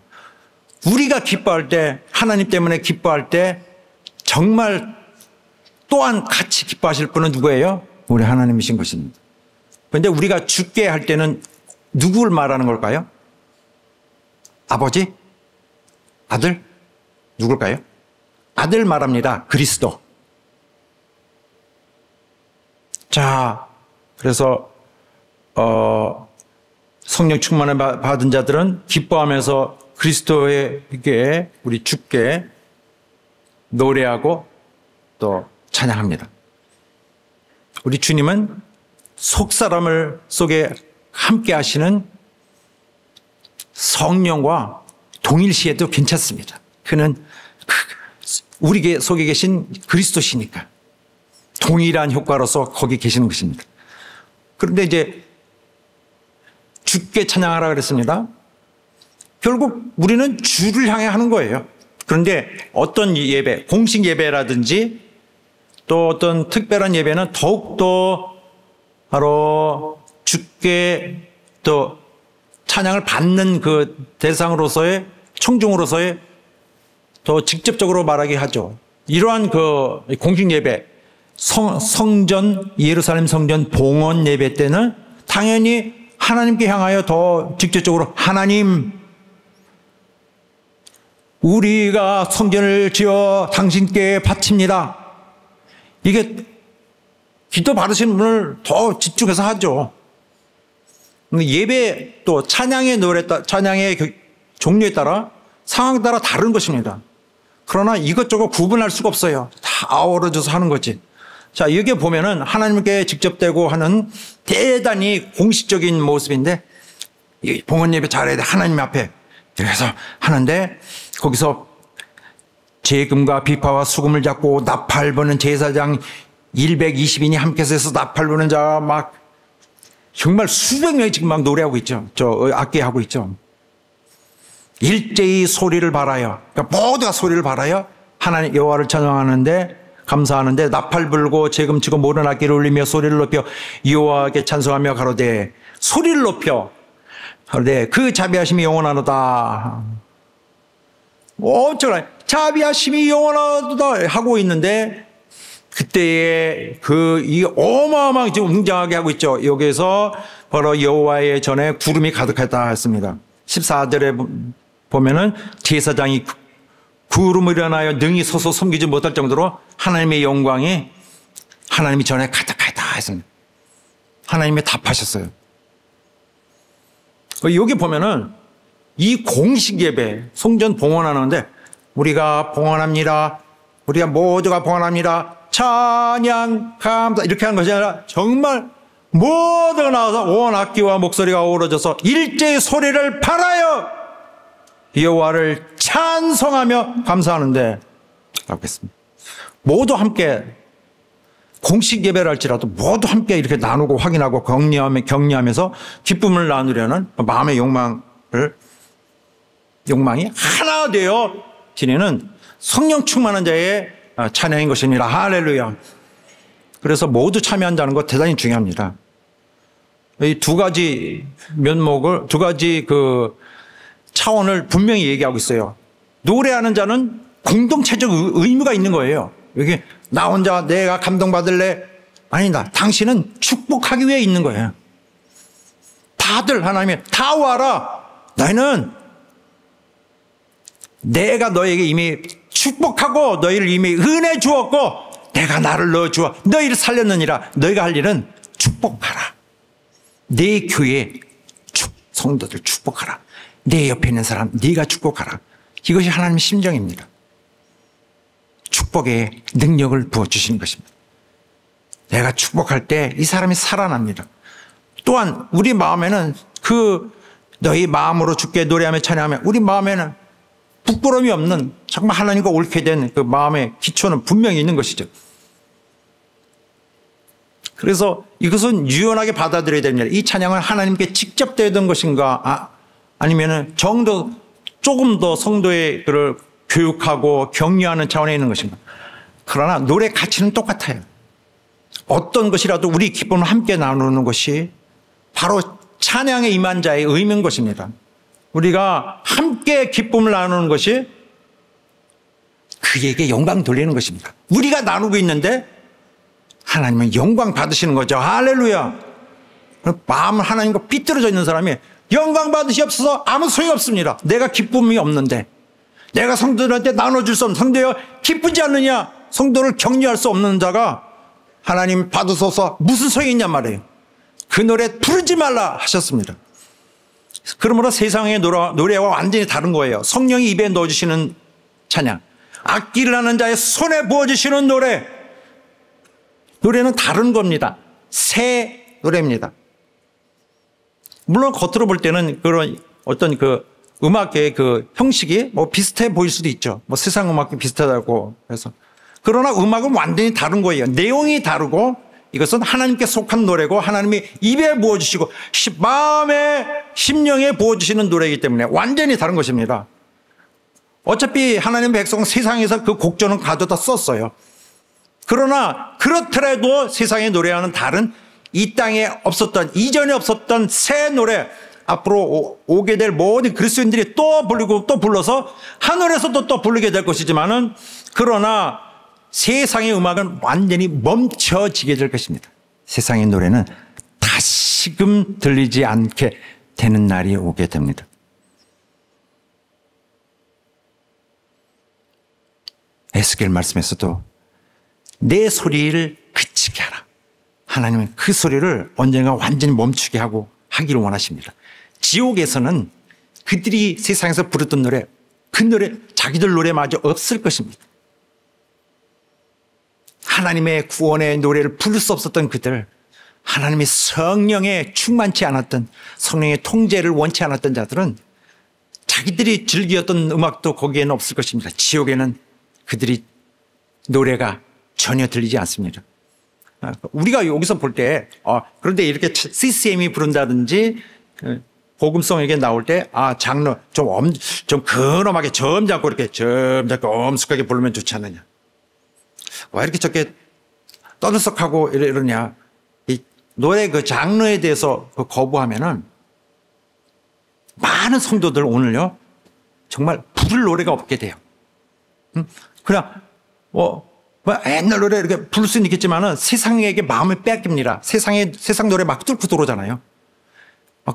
우리가 기뻐할 때 하나님 때문에 기뻐할 때 정말 또한 같이 기뻐하실 분은 누구예요? 우리 하나님이신 것입니다. 그런데 우리가 주께 할 때는 누구를 말하는 걸까요? 아버지? 아들? 누굴까요? 아들 말합니다. 그리스도. 자, 그래서 성령 충만을 받은 자들은 기뻐하면서 그리스도에게 우리 주께 노래하고 또 찬양합니다. 우리 주님은 속사람을 속에 함께 하시는 성령과 동일시해도 괜찮습니다. 그는 우리 속에 계신 그리스도시니까 동일한 효과로서 거기 계시는 것입니다. 그런데 이제 주께 찬양하라 그랬습니다. 결국 우리는 주를 향해 하는 거예요. 그런데 어떤 예배, 공식 예배라든지 또 어떤 특별한 예배는 더욱더 바로 주께 또 찬양을 받는 그 대상으로서의 청중으로서의 더 직접적으로 말하게 하죠. 이러한 그 공식 예배, 성전, 예루살렘 성전 봉헌 예배 때는 당연히 하나님께 향하여 더 직접적으로 하나님, 우리가 성전을 지어 당신께 바칩니다. 이게 기도 받으시는 분을 더 집중해서 하죠. 예배 또 찬양의 찬양의 종류에 따라 상황에 따라 다른 것입니다. 그러나 이것저것 구분할 수가 없어요. 다 아우러져서 하는 거지. 자, 여기에 보면은 하나님께 직접되고 하는 대단히 공식적인 모습인데 봉헌 예배 잘해야 돼. 하나님 앞에. 그래서 하는데 거기서 재금과 비파와 수금을 잡고 나팔 부는 제사장 120인이 함께서 해서 나팔 부는 자가 막 정말 수백 명이 지금 막 노래하고 있죠. 저 악기하고 있죠. 일제히 소리를 발하여, 그러니까 모두가 소리를 발하여 하나님 여호와를 찬양하는데 감사하는데 나팔 불고 재금 치고 모든 악기를 울리며 소리를 높여 여호와께 찬송하며 가로되 소리를 높여 가로되 그 자비하심이 영원하도다. 엄청나게 자비하심이 영원하도다 하고 있는데 그때에 이 어마어마하게 지금 웅장하게 하고 있죠. 여기에서 바로 여호와의 전에 구름이 가득했다 했습니다. 14절에 보면은 제사장이 구름을 일어나여 능히 서서 섬기지 못할 정도로 하나님의 영광이 하나님이 전에 가득하다 했습니다. 하나님이 답하셨어요. 여기 보면은 이 공식 예배, 성전 봉헌하는데 우리가 봉헌합니다. 우리가 모두가 봉헌합니다. 찬양, 감사 이렇게 하는 것이 아니라 정말 모두가 나와서 온 악기와 목소리가 어우러져서 일제히 소리를 발하여 여호와를 찬송하며 감사하는데 라고 했습니다. 모두 함께 공식 예배를 할지라도 모두 함께 이렇게 나누고 확인하고 격려하면서 기쁨을 나누려는 마음의 욕망이 하나 되어 지내는 성령 충만한 자의 찬양인 것입니다. 할렐루야. 그래서 모두 참여한다는 것 대단히 중요합니다. 이 두 가지 면목을, 두 가지 차원을 분명히 얘기하고 있어요. 노래하는 자는 공동체적 의무가 있는 거예요. 여기 나 혼자 내가 감동받을래? 아니다. 당신은 축복하기 위해 있는 거예요. 다들 하나님이 다 와라. 너희는 내가 너에게 이미 축복하고 너희를 이미 은혜 주었고 내가 나를 넣어주어 너희를 살렸느니라. 너희가 할 일은 축복하라. 내 교회 성도들 축복하라. 내 옆에 있는 사람 네가 축복하라. 이것이 하나님의 심정입니다. 축복의 능력을 부어주시는 것입니다. 내가 축복할 때 이 사람이 살아납니다. 또한 우리 마음에는 너희 마음으로 주께 노래하며 찬양하며 우리 마음에는 부끄러움이 없는 정말 하나님과 옳게 된 그 마음의 기초는 분명히 있는 것이죠. 그래서 이것은 유연하게 받아들여야 됩니다. 이 찬양은 하나님께 직접 되던 것인가 아니면은 조금 더 성도의 그를 교육하고 격려하는 차원에 있는 것인가. 그러나 노래 가치는 똑같아요. 어떤 것이라도 우리 기쁨을 함께 나누는 것이 바로 찬양에 임한 자의 의미인 것입니다. 우리가 함께 기쁨을 나누는 것이 그에게 영광 돌리는 것입니다. 우리가 나누고 있는데 하나님은 영광 받으시는 거죠. 할렐루야. 마음은 하나님과 삐뚤어져 있는 사람이 영광 받으시옵소서 아무 소용이 없습니다. 내가 기쁨이 없는데 내가 성도들한테 나눠줄 수 없는 성도여 기쁘지 않느냐. 성도를 격려할 수 없는 자가 하나님 받으소서 무슨 소용이 있냔 말이에요. 그 노래 부르지 말라 하셨습니다. 그러므로 세상의 노래와 완전히 다른 거예요. 성령이 입에 넣어주시는 찬양, 악기를 하는 자의 손에 부어주시는 노래는 다른 겁니다. 새 노래입니다. 물론 겉으로 볼 때는 그런 어떤 음악의 형식이 비슷해 보일 수도 있죠. 세상 음악이 비슷하다고 해서. 그러나 음악은 완전히 다른 거예요. 내용이 다르고 이것은 하나님께 속한 노래고 하나님이 입에 부어주시고 마음에 심령에 부어주시는 노래이기 때문에 완전히 다른 것입니다. 어차피 하나님 백성 세상에서 그 곡조는 가져다 썼어요. 그러나 그렇더라도 세상에 노래하는 다른 이 땅에 없었던 이전에 없었던 새 노래 앞으로 오게 될 모든 그리스도인들이 또 부르고 또 불러서 하늘에서도 또 부르게 될 것이지만은 그러나 세상의 음악은 완전히 멈춰지게 될 것입니다. 세상의 노래는 다시금 들리지 않게 되는 날이 오게 됩니다. 에스겔 말씀에서도 내 소리를 그치게 하라. 하나님은 그 소리를 언젠가 완전히 멈추게 하기를 원하십니다. 지옥에서는 그들이 세상에서 부르던 노래, 그 노래, 자기들 노래마저 없을 것입니다. 하나님의 구원의 노래를 부를 수 없었던 그들, 하나님의 성령에 충만치 않았던, 성령의 통제를 원치 않았던 자들은 자기들이 즐기었던 음악도 거기에는 없을 것입니다. 지옥에는 그들이 노래가 전혀 들리지 않습니다. 우리가 여기서 볼 때, 그런데 이렇게 CCM이 부른다든지, 복음성에게 나올 때, 장로, 좀 근엄하게 점잖고 이렇게 점잖고 엄숙하게 부르면 좋지 않느냐. 왜 이렇게 저렇게 떠들썩하고 이러냐. 이 노래 그 장르에 대해서 거부하면은 많은 성도들 오늘요, 정말 부를 노래가 없게 돼요. 그냥, 옛날 노래 이렇게 부를 수는 있겠지만은 세상에게 마음을 뺏깁니다. 세상 노래 막 뚫고 들어오잖아요.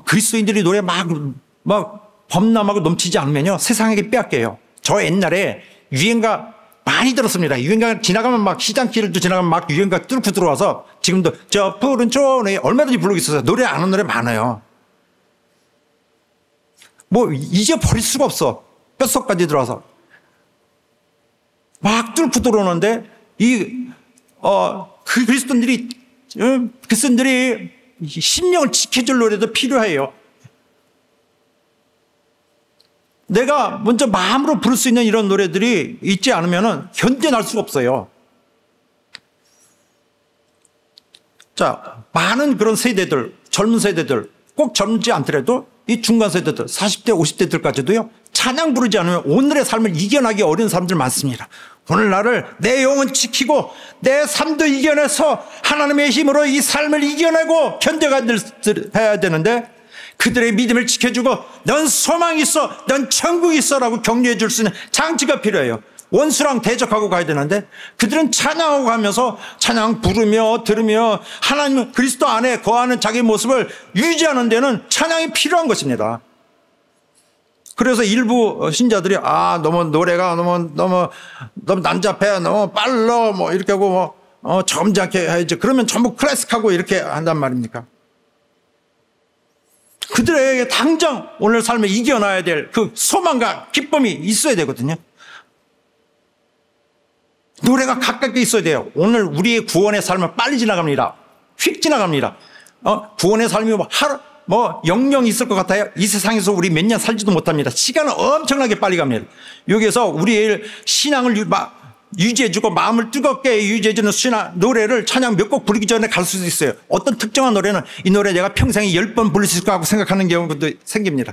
그리스도인들이 노래 막 범람하고 넘치지 않으면요, 세상에게 빼앗겨요. 저 옛날에 유행가 많이 들었습니다. 유행가 지나가면 막 시장길도 지나가면 막 유행가 뚫고 들어와서 지금도 저 푸른 초원에 얼마든지 부르고 있어서 노래 아는 노래 많아요. 잊어버릴 수가 없어. 뼛속까지 들어와서. 막 뚫고 들어오는데, 그리스도인들이 심령을 지켜줄 노래도 필요해요. 내가 먼저 마음으로 부를 수 있는 이런 노래들이 있지 않으면 견뎌낼 수가 없어요. 자, 많은 그런 세대들, 젊은 세대들, 꼭 젊지 않더라도 이 중간 세대들, 40대, 50대들까지도요, 찬양 부르지 않으면 오늘의 삶을 이겨나기 어려운 사람들 많습니다. 오늘날을 내 영혼 지키고 내 삶도 이겨내서 하나님의 힘으로 이 삶을 이겨내고 견뎌가야 되는데, 그들의 믿음을 지켜주고 넌 소망이 있어, 넌 천국이 있어라고 격려해 줄 수 있는 장치가 필요해요. 원수랑 대적하고 가야 되는데, 그들은 찬양하고 가면서 찬양 부르며 들으며 하나님 그리스도 안에 거하는 자기 모습을 유지하는 데는 찬양이 필요한 것입니다. 그래서 일부 신자들이 너무 노래가 너무 난잡해, 너무 빨라, 이렇게 하고 점잖게 해야지. 그러면 전부 클래식하고 이렇게 한단 말입니까? 그들에게 당장 오늘 삶에 이겨놔야 될 그 소망과 기쁨이 있어야 되거든요. 노래가 가깝게 있어야 돼요. 오늘 우리의 구원의 삶은 빨리 지나갑니다. 휙 지나갑니다. 구원의 삶이 영영 있을 것 같아요? 이 세상에서 우리 몇 년 살지도 못합니다. 시간은 엄청나게 빨리 갑니다. 여기에서 우리의 신앙을 유지해주고 마음을 뜨겁게 유지해주는 노래를 찬양 몇 곡 부르기 전에 갈 수도 있어요. 어떤 특정한 노래는 이 노래 내가 평생에 10번 부를 수 있을 거라고 생각하는 경우도 생깁니다.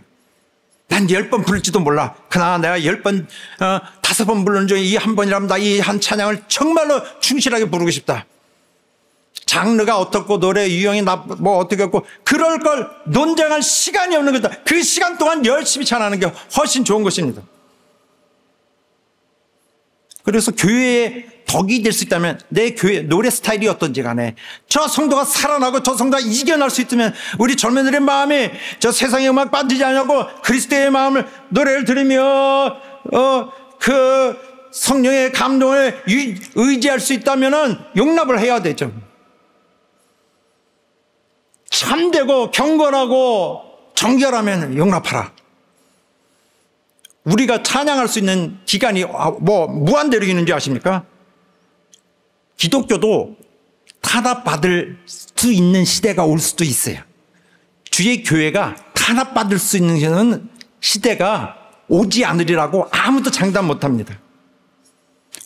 난 10번 부를지도 몰라. 그러나 내가 10번, 5번 부르는 중에 이 한 번이라면 나 이 한 찬양을 정말로 충실하게 부르고 싶다. 장르가 어떻고 노래 유형이 어떻게 했고 그럴 걸 논쟁할 시간이 없는 거다. 그 시간 동안 열심히 찬양하는 게 훨씬 좋은 것입니다. 그래서 교회에 덕이 될 수 있다면 내 교회 노래 스타일이 어떤지 간에 저 성도가 살아나고 저 성도가 이겨날 수 있다면 우리 젊은이들의 마음이 저 세상의 음악 빠지지 않냐고 그리스도의 마음을 노래를 들으며 그 성령의 감동을 의지할 수 있다면 용납을 해야 되죠. 참되고 경건하고 정결하면 용납하라. 우리가 찬양할 수 있는 기간이 무한대로 있는지 아십니까? 기독교도 탄압받을 수 있는 시대가 올 수도 있어요. 주의 교회가 탄압받을 수 있는 시대가 오지 않으리라고 아무도 장담 못합니다.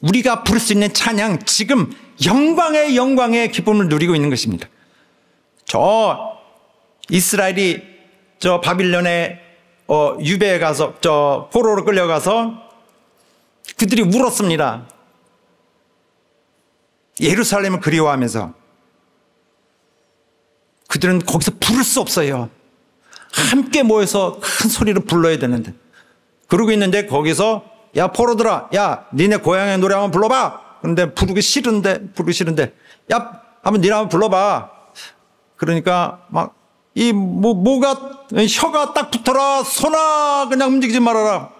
우리가 부를 수 있는 찬양, 지금 영광의 기쁨을 누리고 있는 것입니다. 저 이스라엘이 저 바빌론에 유배에 가서 저 포로로 끌려가서 그들이 울었습니다. 예루살렘을 그리워하면서. 그들은 거기서 부를 수 없어요. 함께 모여서 큰 소리로 불러야 되는데. 그러고 있는데 거기서 야 포로들아, 야 니네 고향의 노래 한번 불러봐. 그런데 부르기 싫은데 야 한번 니네 한번 불러봐. 그러니까 막 혀가 딱 붙어라. 손아 그냥 움직이지 말아라.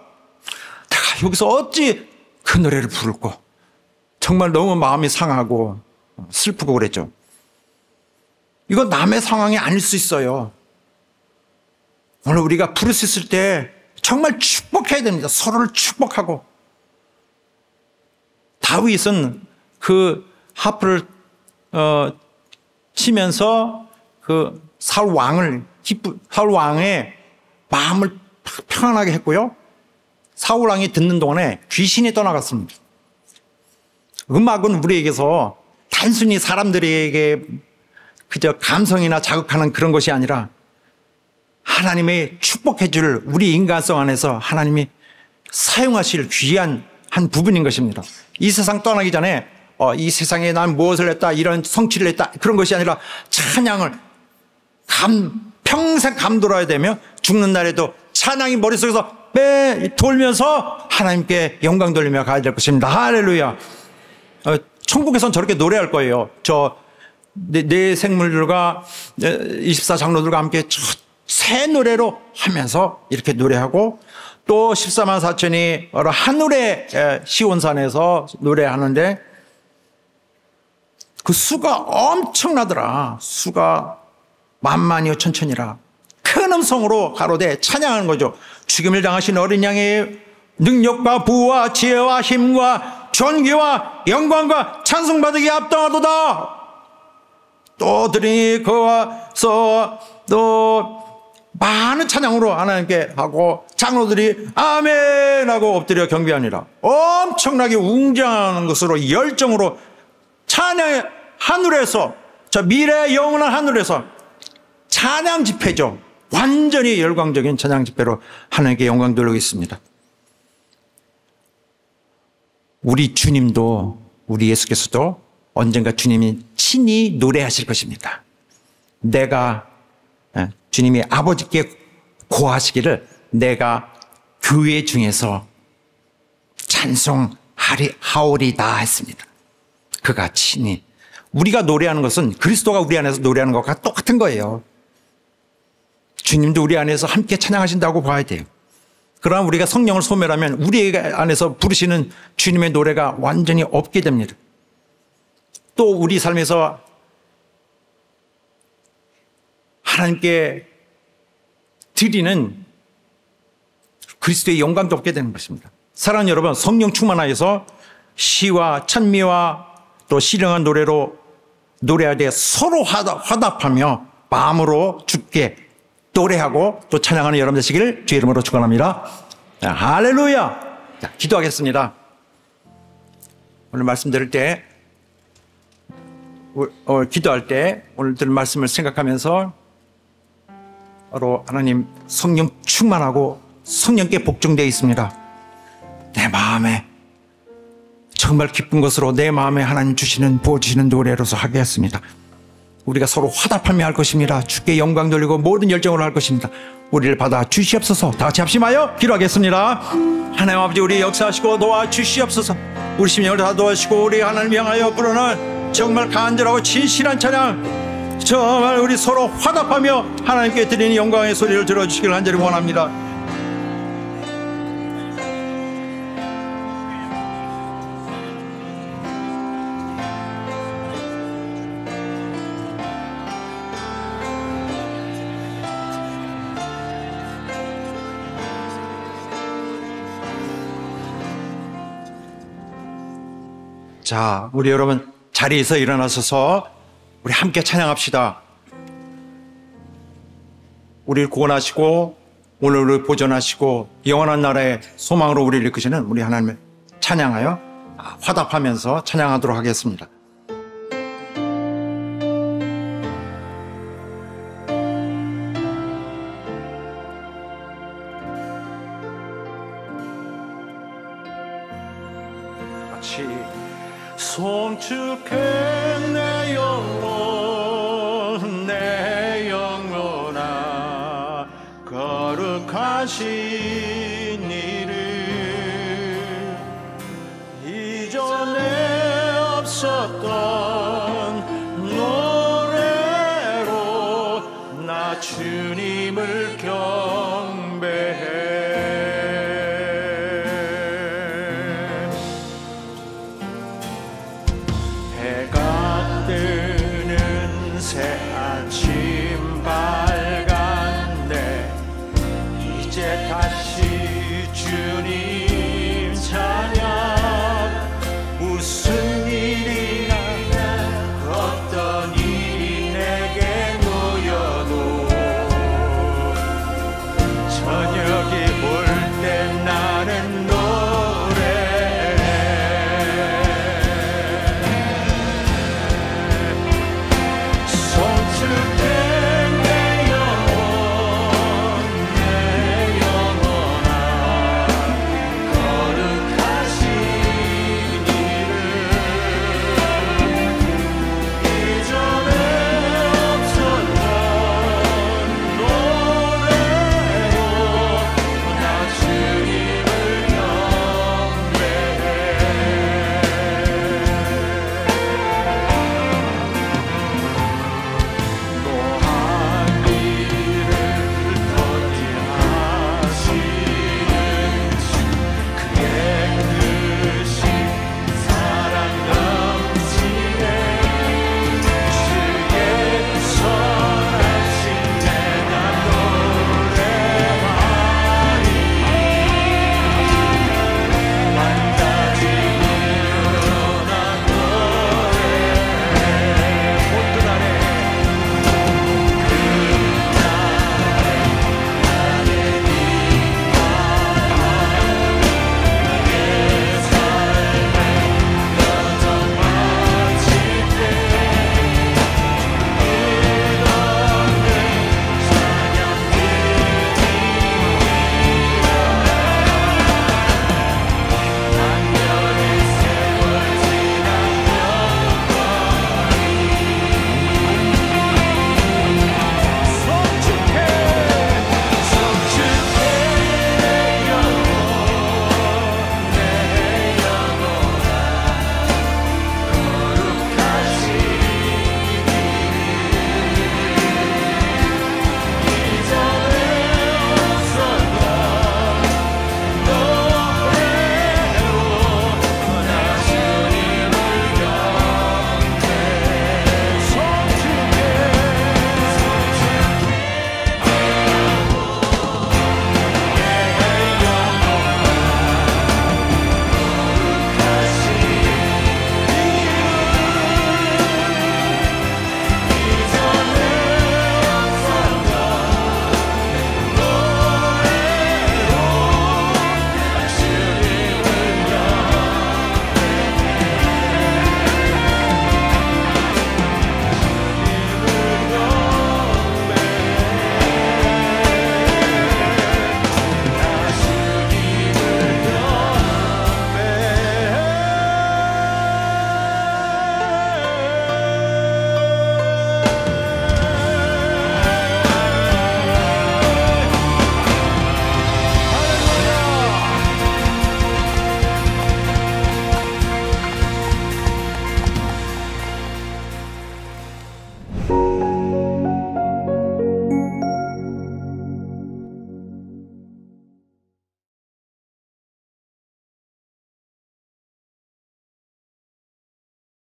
내가 여기서 어찌 그 노래를 부를고. 정말 너무 마음이 상하고 슬프고 그랬죠. 이거 남의 상황이 아닐 수 있어요. 오늘 우리가 부를 수 있을 때 정말 축복해야 됩니다. 서로를 축복하고. 다윗은 그 하프를 치면서 그 사울 왕의 마음을 평안하게 했고요. 사울 왕이 듣는 동안에 귀신이 떠나갔습니다. 음악은 우리에게서 단순히 사람들에게 그저 감성이나 자극하는 그런 것이 아니라 하나님의 축복해 줄 우리 인간성 안에서 하나님이 사용하실 귀한 한 부분인 것입니다. 이 세상 떠나기 전에 이 세상에 난 무엇을 했다, 이런 성취를 했다, 그런 것이 아니라 찬양을 평생 감돌아야 되며 죽는 날에도 찬양이 머릿속에서 돌면서 하나님께 영광 돌리며 가야 될 것입니다. 할렐루야. 천국에선 저렇게 노래할 거예요. 내 생물들과 24 장로들과 함께 새 노래로 하면서 이렇게 노래하고, 또 14만 4천이 하늘의 시온산에서 노래하는데 그 수가 엄청나더라. 수가 만만이요 천천이라 큰 음성으로 가로되 찬양하는 거죠. 죽임을 당하신 어린 양의 능력과 부와 지혜와 힘과 존귀와 영광과 찬송받으기 합당하도다. 또 들으니 그와서 또 많은 찬양으로 하나님께 하고 장로들이 아멘 하고 엎드려 경배하니라. 엄청나게 웅장한 것으로 열정으로 찬양의 하늘에서, 저 미래의 영원한 하늘에서 찬양 집회죠. 완전히 열광적인 찬양 집회로 하나님께 영광 돌리고 있습니다. 우리 주님도, 우리 예수께서도 언젠가 주님이 친히 노래하실 것입니다. 주님이 아버지께 고하시기를 내가 교회 중에서 찬송하오리다 했습니다. 그가 친히. 우리가 노래하는 것은 그리스도가 우리 안에서 노래하는 것과 똑같은 거예요. 주님도 우리 안에서 함께 찬양하신다고 봐야 돼요. 그러나 우리가 성령을 소멸하면 우리 안에서 부르시는 주님의 노래가 완전히 없게 됩니다. 또 우리 삶에서 하나님께 드리는 그리스도의 영광도 없게 되는 것입니다. 사랑하는 여러분, 성령 충만하여서 시와 찬미와 또 신령한 노래로 노래할 때 서로 화답하며 마음으로 주께 노래하고 또 찬양하는 여러분 되시기를 주의 이름으로 축원합니다. 할렐루야. 자, 기도하겠습니다. 오늘 말씀드릴 때, 기도할 때 오늘 들은 말씀을 생각하면서 바로 하나님 성령 충만하고 성령께 복종되어 있습니다. 내 마음에 정말 기쁜 것으로 내 마음에 하나님 주시는 부어주시는 노래로서 하게 했습니다. 우리가 서로 화답하며 할 것입니다. 주께 영광 돌리고 모든 열정으로 할 것입니다. 우리를 받아 주시옵소서. 다 같이 합심하여 기도하겠습니다. 하나님 아버지, 우리 역사하시고 도와주시옵소서. 우리 심령을 다 도와주시고 우리 하나님을 향하여 불어날 정말 간절하고 진실한 찬양, 정말 우리 서로 화답하며 하나님께 드리는 영광의 소리를 들어주시길 간절히 원합니다. 자, 우리 여러분 자리에서 일어나셔서 우리 함께 찬양합시다. 우리를 구원하시고 오늘을 보존하시고 영원한 나라의 소망으로 우리를 이끄시는 우리 하나님을 찬양하여 화답하면서 찬양하도록 하겠습니다. 같이 송축해 내 영혼 내 영혼아 거룩하신 이를 이전에 없었던 노래로 나 주님을 경배해. 새 아침 밝았네. 이제 다시 주님